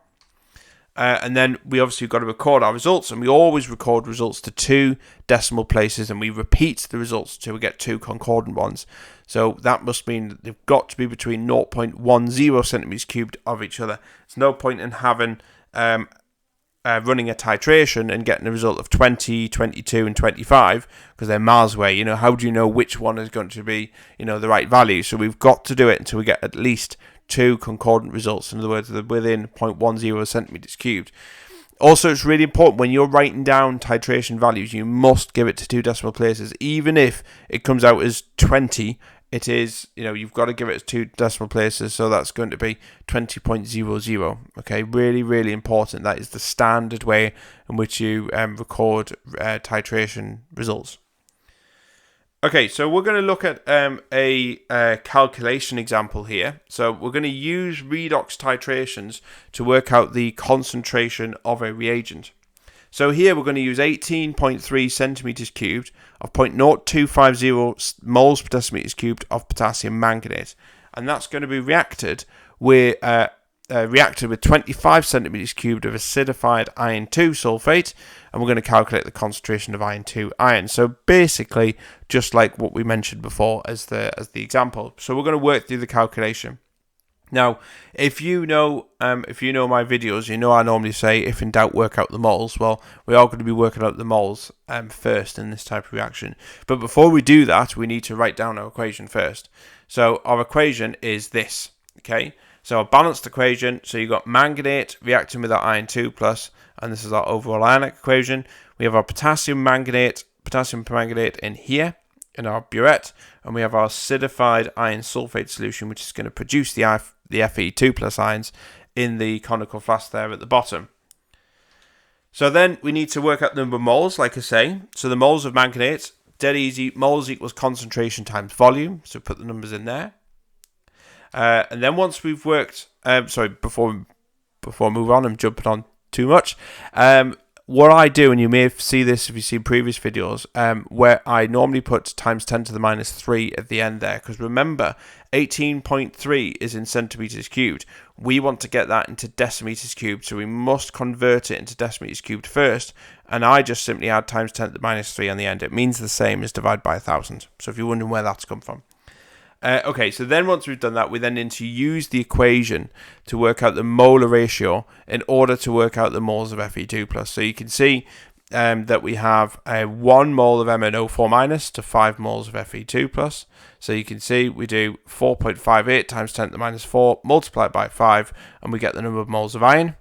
And then we obviously got to record our results, and we always record results to 2 decimal places, and we repeat the results until we get 2 concordant ones. So that must mean that they've got to be between 0.10 centimeters cubed of each other. There's no point in having running a titration and getting a result of 20, 22, and 25 because they're miles away. You know, how do you know which one is going to be, you know, the right value? So we've got to do it until we get at least 2 concordant results. In other words, they're within 0.10 centimeters cubed. Also, it's really important when you're writing down titration values, you must give it to 2 decimal places. Even if it comes out as 20, it is, you know, you've got to give it 2 decimal places, so that's going to be 20.00. Okay, really, really important. That is the standard way in which you record titration results. Okay, so we're going to look at a calculation example here. So we're going to use redox titrations to work out the concentration of a reagent. So here we're going to use 18.3 centimeters cubed of 0.0250 moles per decimeters cubed of potassium manganate, and that's going to be reacted with 25 centimeters cubed of acidified iron 2 sulfate, and we're going to calculate the concentration of iron 2 ion. So basically, just like what we mentioned before as the example. So we're going to work through the calculation. Now, if you know my videos, you know I normally say, if in doubt, work out the moles. Well, we are going to be working out the moles first in this type of reaction. But before we do that, we need to write down our equation first. So our equation is this, okay? So a balanced equation, so you've got manganate reacting with our iron 2 plus, and this is our overall ionic equation. We have our potassium permanganate in here, in our burette, and we have our acidified iron sulfate solution, which is going to produce the Fe2 plus ions in the conical flask there at the bottom. So then we need to work out the number of moles, like I say. So the moles of manganate, dead easy, moles equals concentration times volume, so put the numbers in there. And then once we've worked, before I move on, I'm jumping on too much. What I do, and you may see this if you've seen previous videos, where I normally put times 10 to the minus 3 at the end there, because remember, 18.3 is in centimeters cubed. We want to get that into decimeters cubed, so we must convert it into decimeters cubed first, and I just simply add times 10 to the minus 3 on the end. It means the same as divide by 1,000, so if you're wondering where that's come from. Okay, so then once we've done that, we then need to use the equation to work out the molar ratio in order to work out the moles of Fe2+. So you can see that we have 1 mole of MnO4- to 5 moles of Fe2+. So you can see we do 4.58 times 10 to the minus 4 multiplied by 5, and we get the number of moles of iron.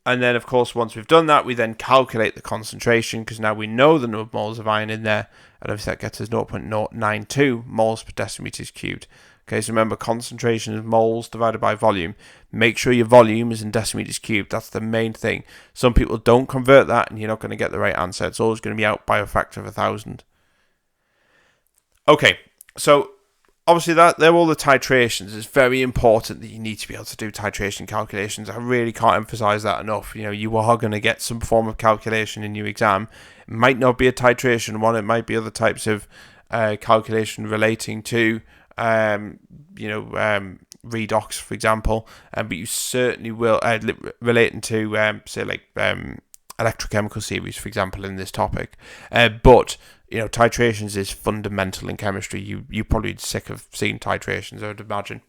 And then, of course, once we've done that, we then calculate the concentration, because now we know the number of moles of iron in there, and obviously that gets us 0.092 moles per decimeters cubed. Okay, so remember, concentration is moles divided by volume. Make sure your volume is in decimeters cubed. That's the main thing. Some people don't convert that, and you're not going to get the right answer. It's always going to be out by a factor of 1,000. Okay, so obviously they're all the titrations. It's very important that you need to be able to do titration calculations. I really can't emphasize that enough. You know, you are going to get some form of calculation in your exam. It might not be a titration one. It might be other types of calculation relating to redox, for example, but you certainly will relating to say like electrochemical series, for example, in this topic. But titrations is fundamental in chemistry. You're probably sick of seeing titrations, I would imagine.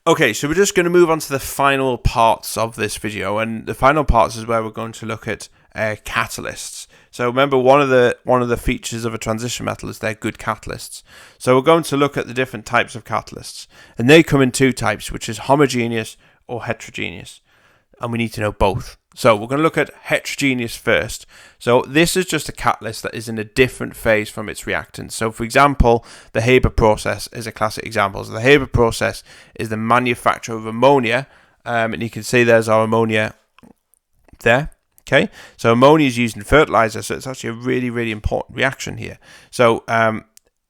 Okay, so we're just going to move on to the final parts of this video, and the final parts is where we're going to look at catalysts. So remember, one of the features of a transition metal is they're good catalysts. So we're going to look at the different types of catalysts, and they come in two types, which is homogeneous or heterogeneous, and we need to know both. So we're going to look at heterogeneous first. So this is just a catalyst that is in a different phase from its reactant. So for example, the Haber process is a classic example. So the Haber process is the manufacture of ammonia, and you can see there's our ammonia there. Okay, so ammonia is used in fertilizer, so it's actually a really, really important reaction here. So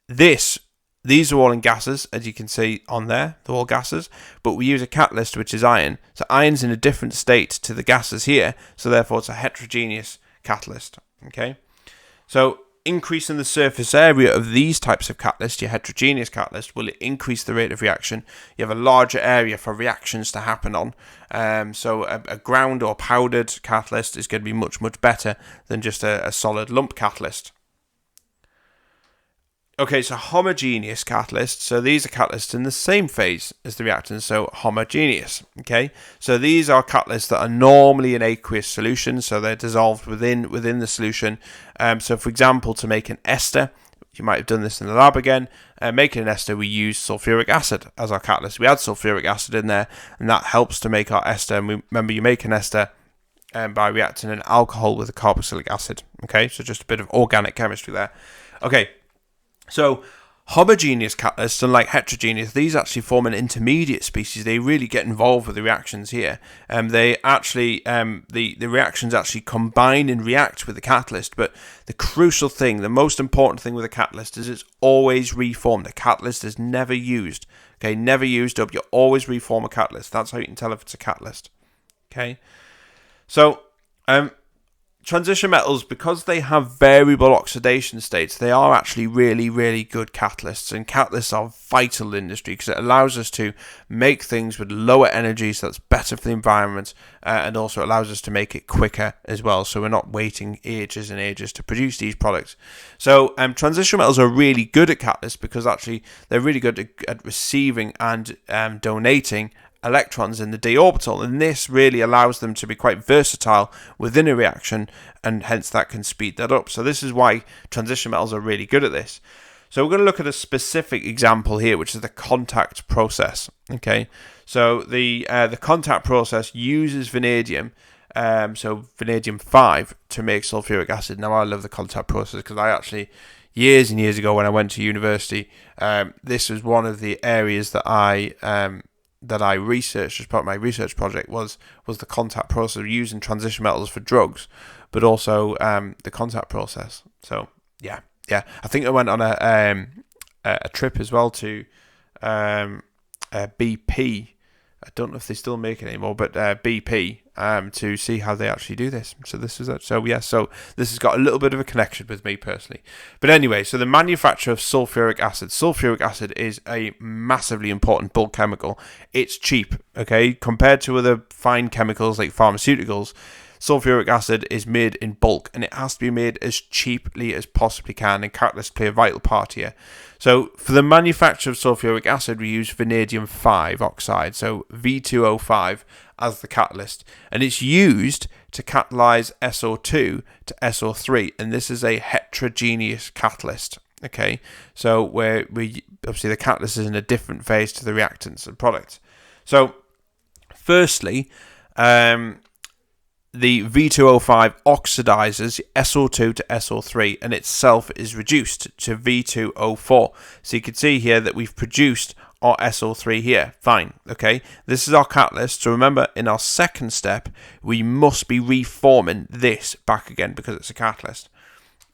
these are all in gases, as you can see on there, they're all gases, but we use a catalyst which is iron. So iron's in a different state to the gases here, so therefore it's a heterogeneous catalyst. Okay, so increasing the surface area of these types of catalysts, your heterogeneous catalyst, will increase the rate of reaction. You have a larger area for reactions to happen on. So a ground or powdered catalyst is going to be much, much better than just a solid lump catalyst. Okay, so homogeneous catalysts. So these are catalysts in the same phase as the reactants, so homogeneous. Okay, so these are catalysts that are normally in aqueous solution, so they're dissolved within the solution. So for example, to make an ester, you might have done this in the lab again. Making an ester, we use sulfuric acid as our catalyst. We add sulfuric acid in there, and that helps to make our ester. And remember, you make an ester by reacting an alcohol with a carboxylic acid. Okay, so just a bit of organic chemistry there. Okay. So homogeneous catalysts, unlike heterogeneous, these actually form an intermediate species. They really get involved with the reactions here. They actually, the reactions actually combine and react with the catalyst. But the crucial thing, the most important thing with a catalyst is it's always reformed. The catalyst is never used. Okay, never used up. You always reform a catalyst. That's how you can tell if it's a catalyst. Okay, so transition metals, because they have variable oxidation states, they are actually really, really good catalysts. And catalysts are vital in industry because it allows us to make things with lower energy, so that's better for the environment, and also allows us to make it quicker as well, so we're not waiting ages and ages to produce these products. So transition metals are really good at catalysts because actually they're really good at receiving and donating electrons in the d-orbital, and this really allows them to be quite versatile within a reaction, and hence that can speed that up. So this is why transition metals are really good at this. So we're going to look at a specific example here, which is the contact process. Okay, so the contact process uses vanadium, so vanadium 5, to make sulfuric acid. Now I love the contact process because I actually, years and years ago when I went to university, this was one of the areas that I researched as part of my research project was the contact process of using transition metals for drugs, but also the contact process. So yeah, I think I went on a trip as well to BP. I don't know if they still make it anymore, but BP to see how they actually do this. So this is it. So yeah, so this has got a little bit of a connection with me personally. But anyway, so the manufacture of sulfuric acid. Sulfuric acid is a massively important bulk chemical. It's cheap, okay, compared to other fine chemicals like pharmaceuticals. Sulfuric acid is made in bulk, and it has to be made as cheaply as possibly can, and catalysts play a vital part here. So for the manufacture of sulfuric acid, we use vanadium 5 oxide, so V2O5, as the catalyst, and it's used to catalyze SO2 to SO3, and this is a heterogeneous catalyst. Okay, so where we obviously the catalyst is in a different phase to the reactants and products. So firstly, the V2O5 oxidizes SO2 to SO3 and itself is reduced to V2O4. So you can see here that we've produced our SO3 here. Fine, okay. This is our catalyst. So remember, in our second step, we must be reforming this back again because it's a catalyst.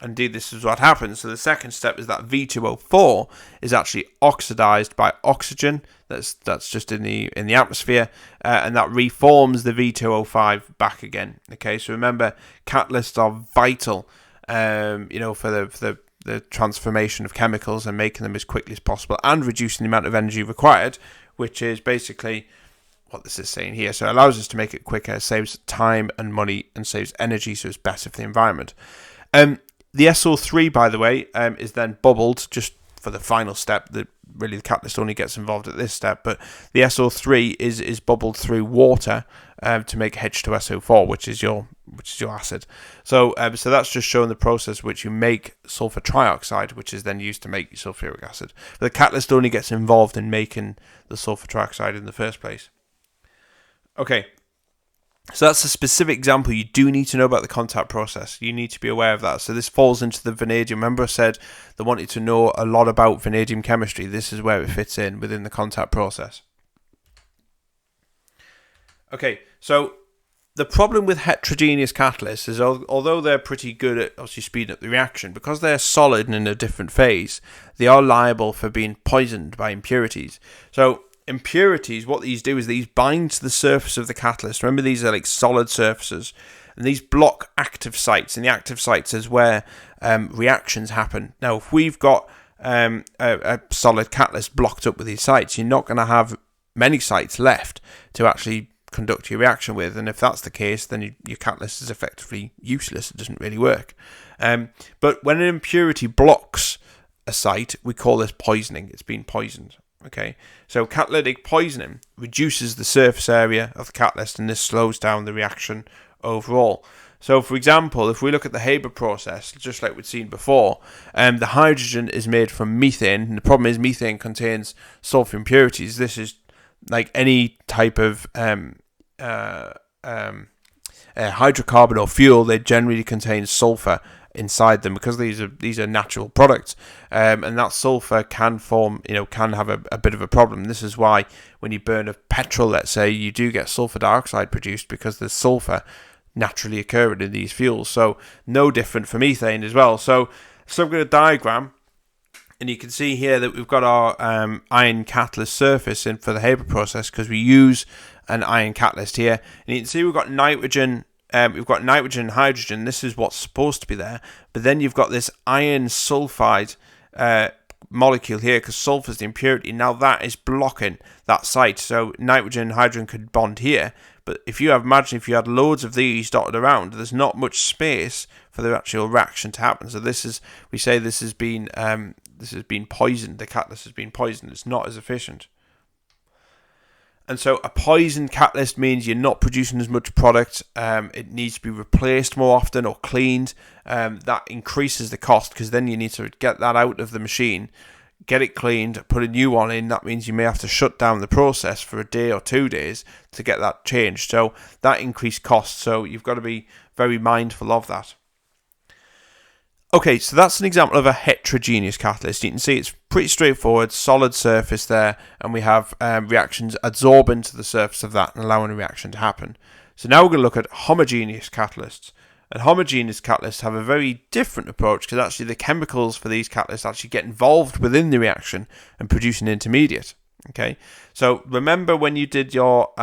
Indeed, this is what happens. So the second step is that V2O4 is actually oxidized by oxygen. That's just in the atmosphere, and that reforms the V2O5 back again. Okay, so remember, catalysts are vital, for the transformation of chemicals and making them as quickly as possible and reducing the amount of energy required which is basically what this is saying here. So it allows us to make it quicker, saves time and money, and saves energy, so it's better for the environment. The SO3, by the way, is then bubbled just for the final step. Really the catalyst only gets involved at this step, but the SO3 is bubbled through water to make H2SO4, which is your acid. So that's just showing the process which you make sulfur trioxide, which is then used to make sulfuric acid. But the catalyst only gets involved in making the sulfur trioxide in the first place. Okay, so that's a specific example. You do need to know about the contact process. You need to be aware of that. So this falls into the vanadium. Remember I said they wanted to know a lot about vanadium chemistry. This is where it fits in within the contact process. Okay, so the problem with heterogeneous catalysts is although they're pretty good at obviously speeding up the reaction, because they're solid and in a different phase, they are liable for being poisoned by impurities. So impurities, what these do is these bind to the surface of the catalyst. Remember, these are like solid surfaces, and these block active sites, and the active sites is where reactions happen. Now, if we've got a solid catalyst blocked up with these sites, you're not going to have many sites left to actually conduct your reaction with, and if that's the case, then your catalyst is effectively useless. It doesn't really work. But when an impurity blocks a site, we call this poisoning. It's been poisoned. Okay, so catalytic poisoning reduces the surface area of the catalyst, and this slows down the reaction overall. So, for example, if we look at the Haber process, just like we'd seen before, the hydrogen is made from methane, and the problem is methane contains sulfur impurities. This is like any type of hydrocarbon or fuel. They generally contain sulfur inside them because these are natural products, and that sulfur can have a bit of a problem. This is why when you burn a petrol, let's say, you do get sulfur dioxide produced because there's sulfur naturally occurring in these fuels. So no different for methane as well. So I've got a diagram, and you can see here that we've got our iron catalyst surface in for the Haber process because we use an iron catalyst here, and you can see we've got nitrogen. We've got nitrogen and hydrogen. This is what's supposed to be there. But then you've got this iron sulfide molecule here because sulfur is the impurity. Now that is blocking that site. So nitrogen and hydrogen could bond here. But imagine if you had loads of these dotted around, there's not much space for the actual reaction to happen. So this has been poisoned. The catalyst has been poisoned. It's not as efficient. And so a poisoned catalyst means you're not producing as much product. It needs to be replaced more often or cleaned. That increases the cost because then you need to get that out of the machine, get it cleaned, put a new one in. That means you may have to shut down the process for a day or 2 days to get that changed. So that increased cost. So you've got to be very mindful of that. Okay, so that's an example of a heterogeneous catalyst. You can see it's pretty straightforward, solid surface there, and we have reactions adsorbing to the surface of that and allowing a reaction to happen. So now we're going to look at homogeneous catalysts. And homogeneous catalysts have a very different approach because actually the chemicals for these catalysts actually get involved within the reaction and produce an intermediate. Okay, so remember when you did your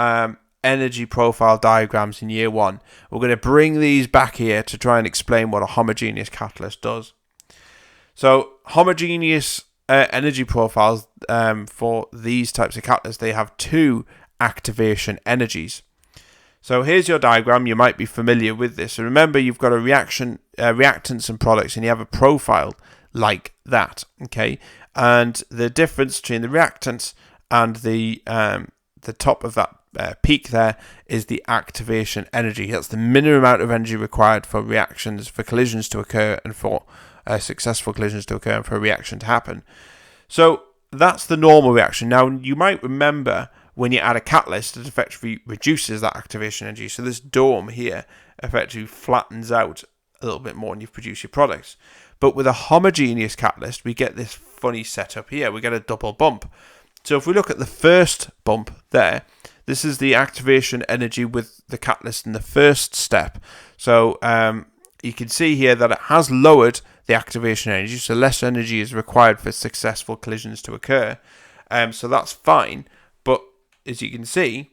energy profile diagrams in year 1, we're going to bring these back here to try and explain what a homogeneous catalyst does. So homogeneous energy profiles for these types of catalysts, they have 2 activation energies. So here's your diagram. You might be familiar with this. So remember, you've got a reaction, reactants and products, and you have a profile like that. Okay, and the difference between the reactants and the top of that peak there is the activation energy. That's the minimum amount of energy required for reactions, for collisions to occur, and for successful collisions to occur, and for a reaction to happen. So that's the normal reaction. Now you might remember when you add a catalyst, it effectively reduces that activation energy. So this dome here effectively flattens out a little bit more, and you've produced your products. But with a homogeneous catalyst, we get this funny setup here. We get a double bump. So if we look at the first bump there, this is the activation energy with the catalyst in the first step. So you can see here that it has lowered the activation energy, so less energy is required for successful collisions to occur. So that's fine. But as you can see,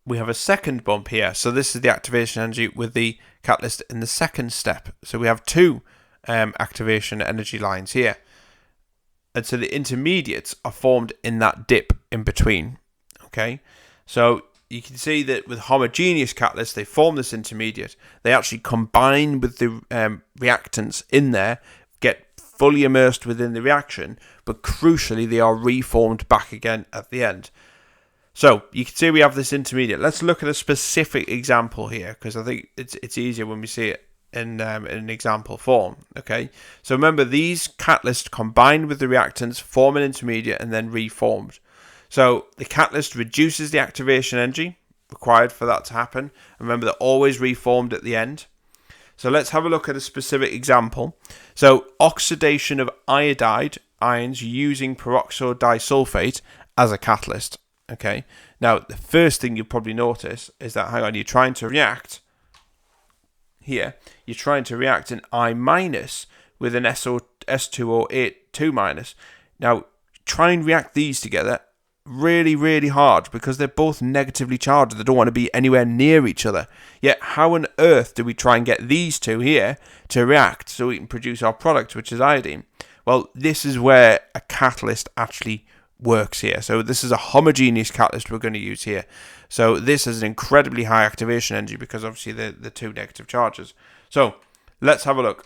we have a second bump here. So this is the activation energy with the catalyst in the second step. So we have 2 activation energy lines here. and so the intermediates are formed in that dip in between. Okay, so you can see that with homogeneous catalysts, they form this intermediate. They actually combine with the reactants in there, get fully immersed within the reaction, but crucially, they are reformed back again at the end. So you can see we have this intermediate. Let's look at a specific example here, because I think it's easier when we see it in an example form. Okay, so remember, these catalysts combined with the reactants form an intermediate and then reformed. So the catalyst reduces the activation energy required for that to happen. Remember, they're always reformed at the end. So let's have a look at a specific example. So oxidation of iodide ions using peroxide disulfate as a catalyst. Okay. Now, the first thing you'll probably notice is that, hang on, you're trying to react here. You're trying to react an I- with an S2O8 2-. Now, try and react these together. Really, really hard, because they're both negatively charged. They don't want to be anywhere near each other. Yet, how on earth do we try and get these two here to react so we can produce our product, which is iodine? Well, this is where a catalyst actually works here. So this is a homogeneous catalyst we're going to use here. So this is an incredibly high activation energy because obviously the two negative charges. So let's have a look.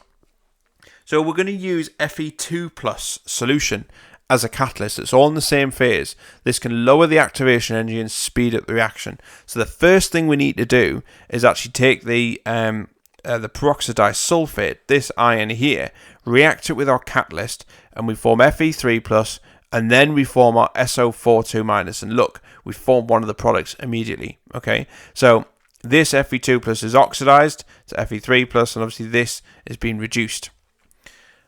So we're going to use Fe2 plus solution as a catalyst. It's all in the same phase. This can lower the activation energy and speed up the reaction. So the first thing we need to do is actually take the peroxide disulfate, this ion here, react it with our catalyst, and we form Fe3 plus, and then we form our SO42 minus. And look, we form one of the products immediately. Okay, so this Fe2 plus is oxidized to Fe3 plus, and obviously this is being reduced.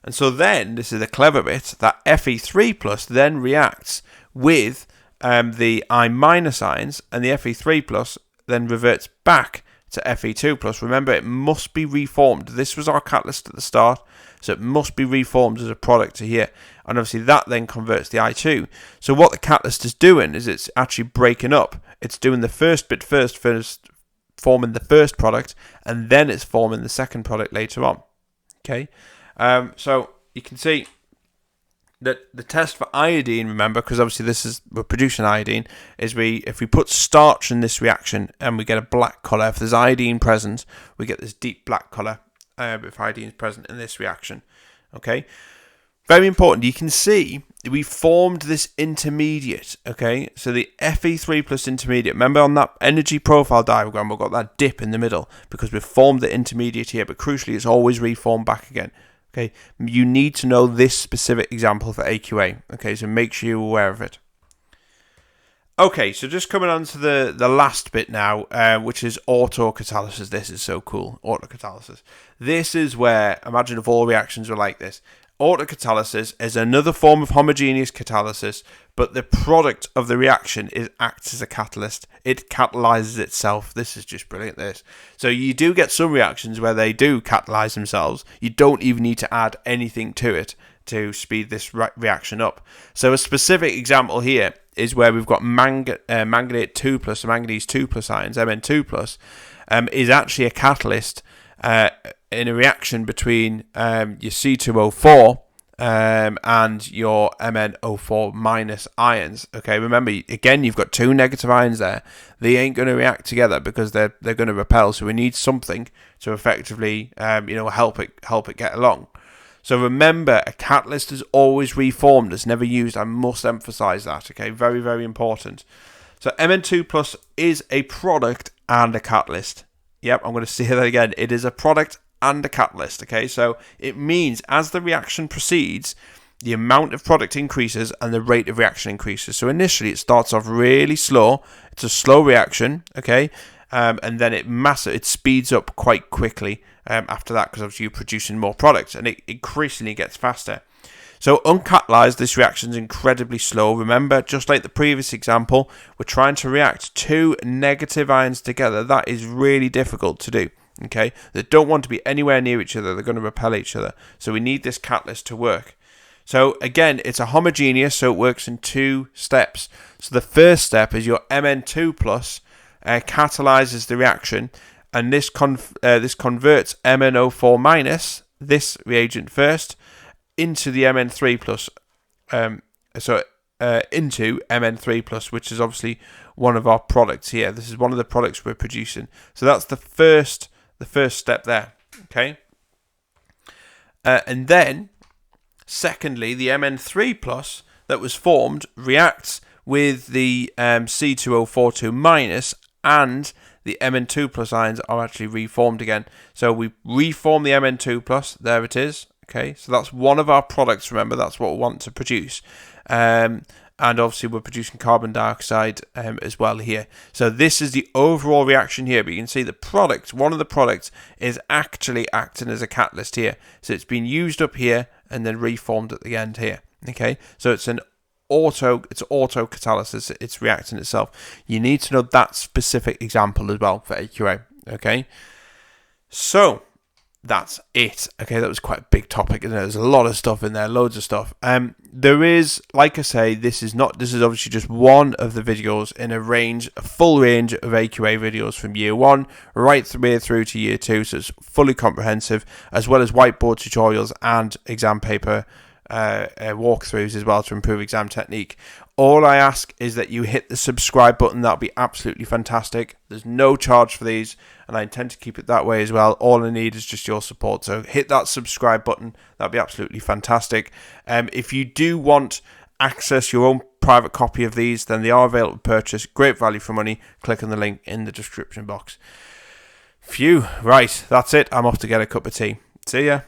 And so then, this is the clever bit, that Fe3 plus then reacts with the I- ions, and the Fe3 plus then reverts back to Fe2 plus. Remember, it must be reformed. This was our catalyst at the start, so it must be reformed as a product to here. And obviously that then converts the I2. So what the catalyst is doing is it's actually breaking up. It's doing the first bit first, forming the first product, and then it's forming the second product later on. Okay. So you can see that the test for iodine, remember, because obviously we're producing iodine, is if we put starch in this reaction and we get a black colour, if there's iodine present, we get this deep black colour if iodine is present in this reaction. Okay, very important. You can see we formed this intermediate. Okay, so the Fe3 plus intermediate. Remember on that energy profile diagram, we've got that dip in the middle because we've formed the intermediate here, but crucially, it's always reformed back again. Okay, you need to know this specific example for AQA. Okay, so make sure you're aware of it. Okay, so just coming on to the last bit now, which is autocatalysis. This is so cool, autocatalysis. This is where, imagine if all reactions were like this. Autocatalysis is another form of homogeneous catalysis, but the product of the reaction acts as a catalyst. It catalyzes itself. This is just brilliant, this. So you do get some reactions where they do catalyze themselves. You don't even need to add anything to it to speed this reaction up. So a specific example here is where we've got manganate 2 plus, manganese 2 plus ions, Mn2 plus, is actually a catalyst in a reaction between your C2O4 and your MnO4 minus ions. Okay, remember, again, you've got two negative ions there. They ain't going to react together because they're going to repel. So we need something to effectively help it get along. So remember, a catalyst is always reformed. It's never used. I must emphasize that. Okay, very, very important. So Mn2 plus is a product and a catalyst. Yep, I'm going to say that again. It is a product and a catalyst. Okay, so it means as the reaction proceeds, the amount of product increases and the rate of reaction increases. So initially it starts off really slow. It's a slow reaction. Okay, and then it speeds up quite quickly after that, because obviously you're producing more product, and it increasingly gets faster. So uncatalyzed, this reaction is incredibly slow. Remember, just like the previous example, we're trying to react two negative ions together. That is really difficult to do. Okay, they don't want to be anywhere near each other. They're going to repel each other. So we need this catalyst to work. So again, it's a homogeneous, so it works in two steps. So the first step is your Mn2 plus catalyzes the reaction, and this converts MnO4 minus, this reagent first, into the Mn3 plus. into Mn3+, which is obviously one of our products here. This is one of the products we're producing. So that's the first step there. Okay. And then, secondly, the Mn3+ that was formed reacts with the C2O42- and the Mn2+ ions are actually reformed again. So we reform the Mn2+, there it is. Okay, so that's one of our products, remember, that's what we want to produce. And obviously we're producing carbon dioxide as well here. So this is the overall reaction here, but you can see the product, one of the products is actually acting as a catalyst here. So it's been used up here and then reformed at the end here. Okay, so it's auto catalysis, it's reacting itself. You need to know that specific example as well for AQA. Okay, so that's it. Okay, that was quite a big topic, isn't it? There's a lot of stuff in there, loads of stuff. There is, like I say, this is obviously just one of the videos in a full range of AQA videos from year 1 right through to year 2, so it's fully comprehensive, as well as whiteboard tutorials and exam paper walkthroughs as well to improve exam technique. All I ask is that you hit the subscribe button. That'll be absolutely fantastic. There's no charge for these, and I intend to keep it that way as well. All I need is just your support. So hit that subscribe button. That'll be absolutely fantastic. If you do want access your own private copy of these, then they are available to purchase. Great value for money. Click on the link in the description box. Phew, right, that's it. I'm off to get a cup of tea. See ya.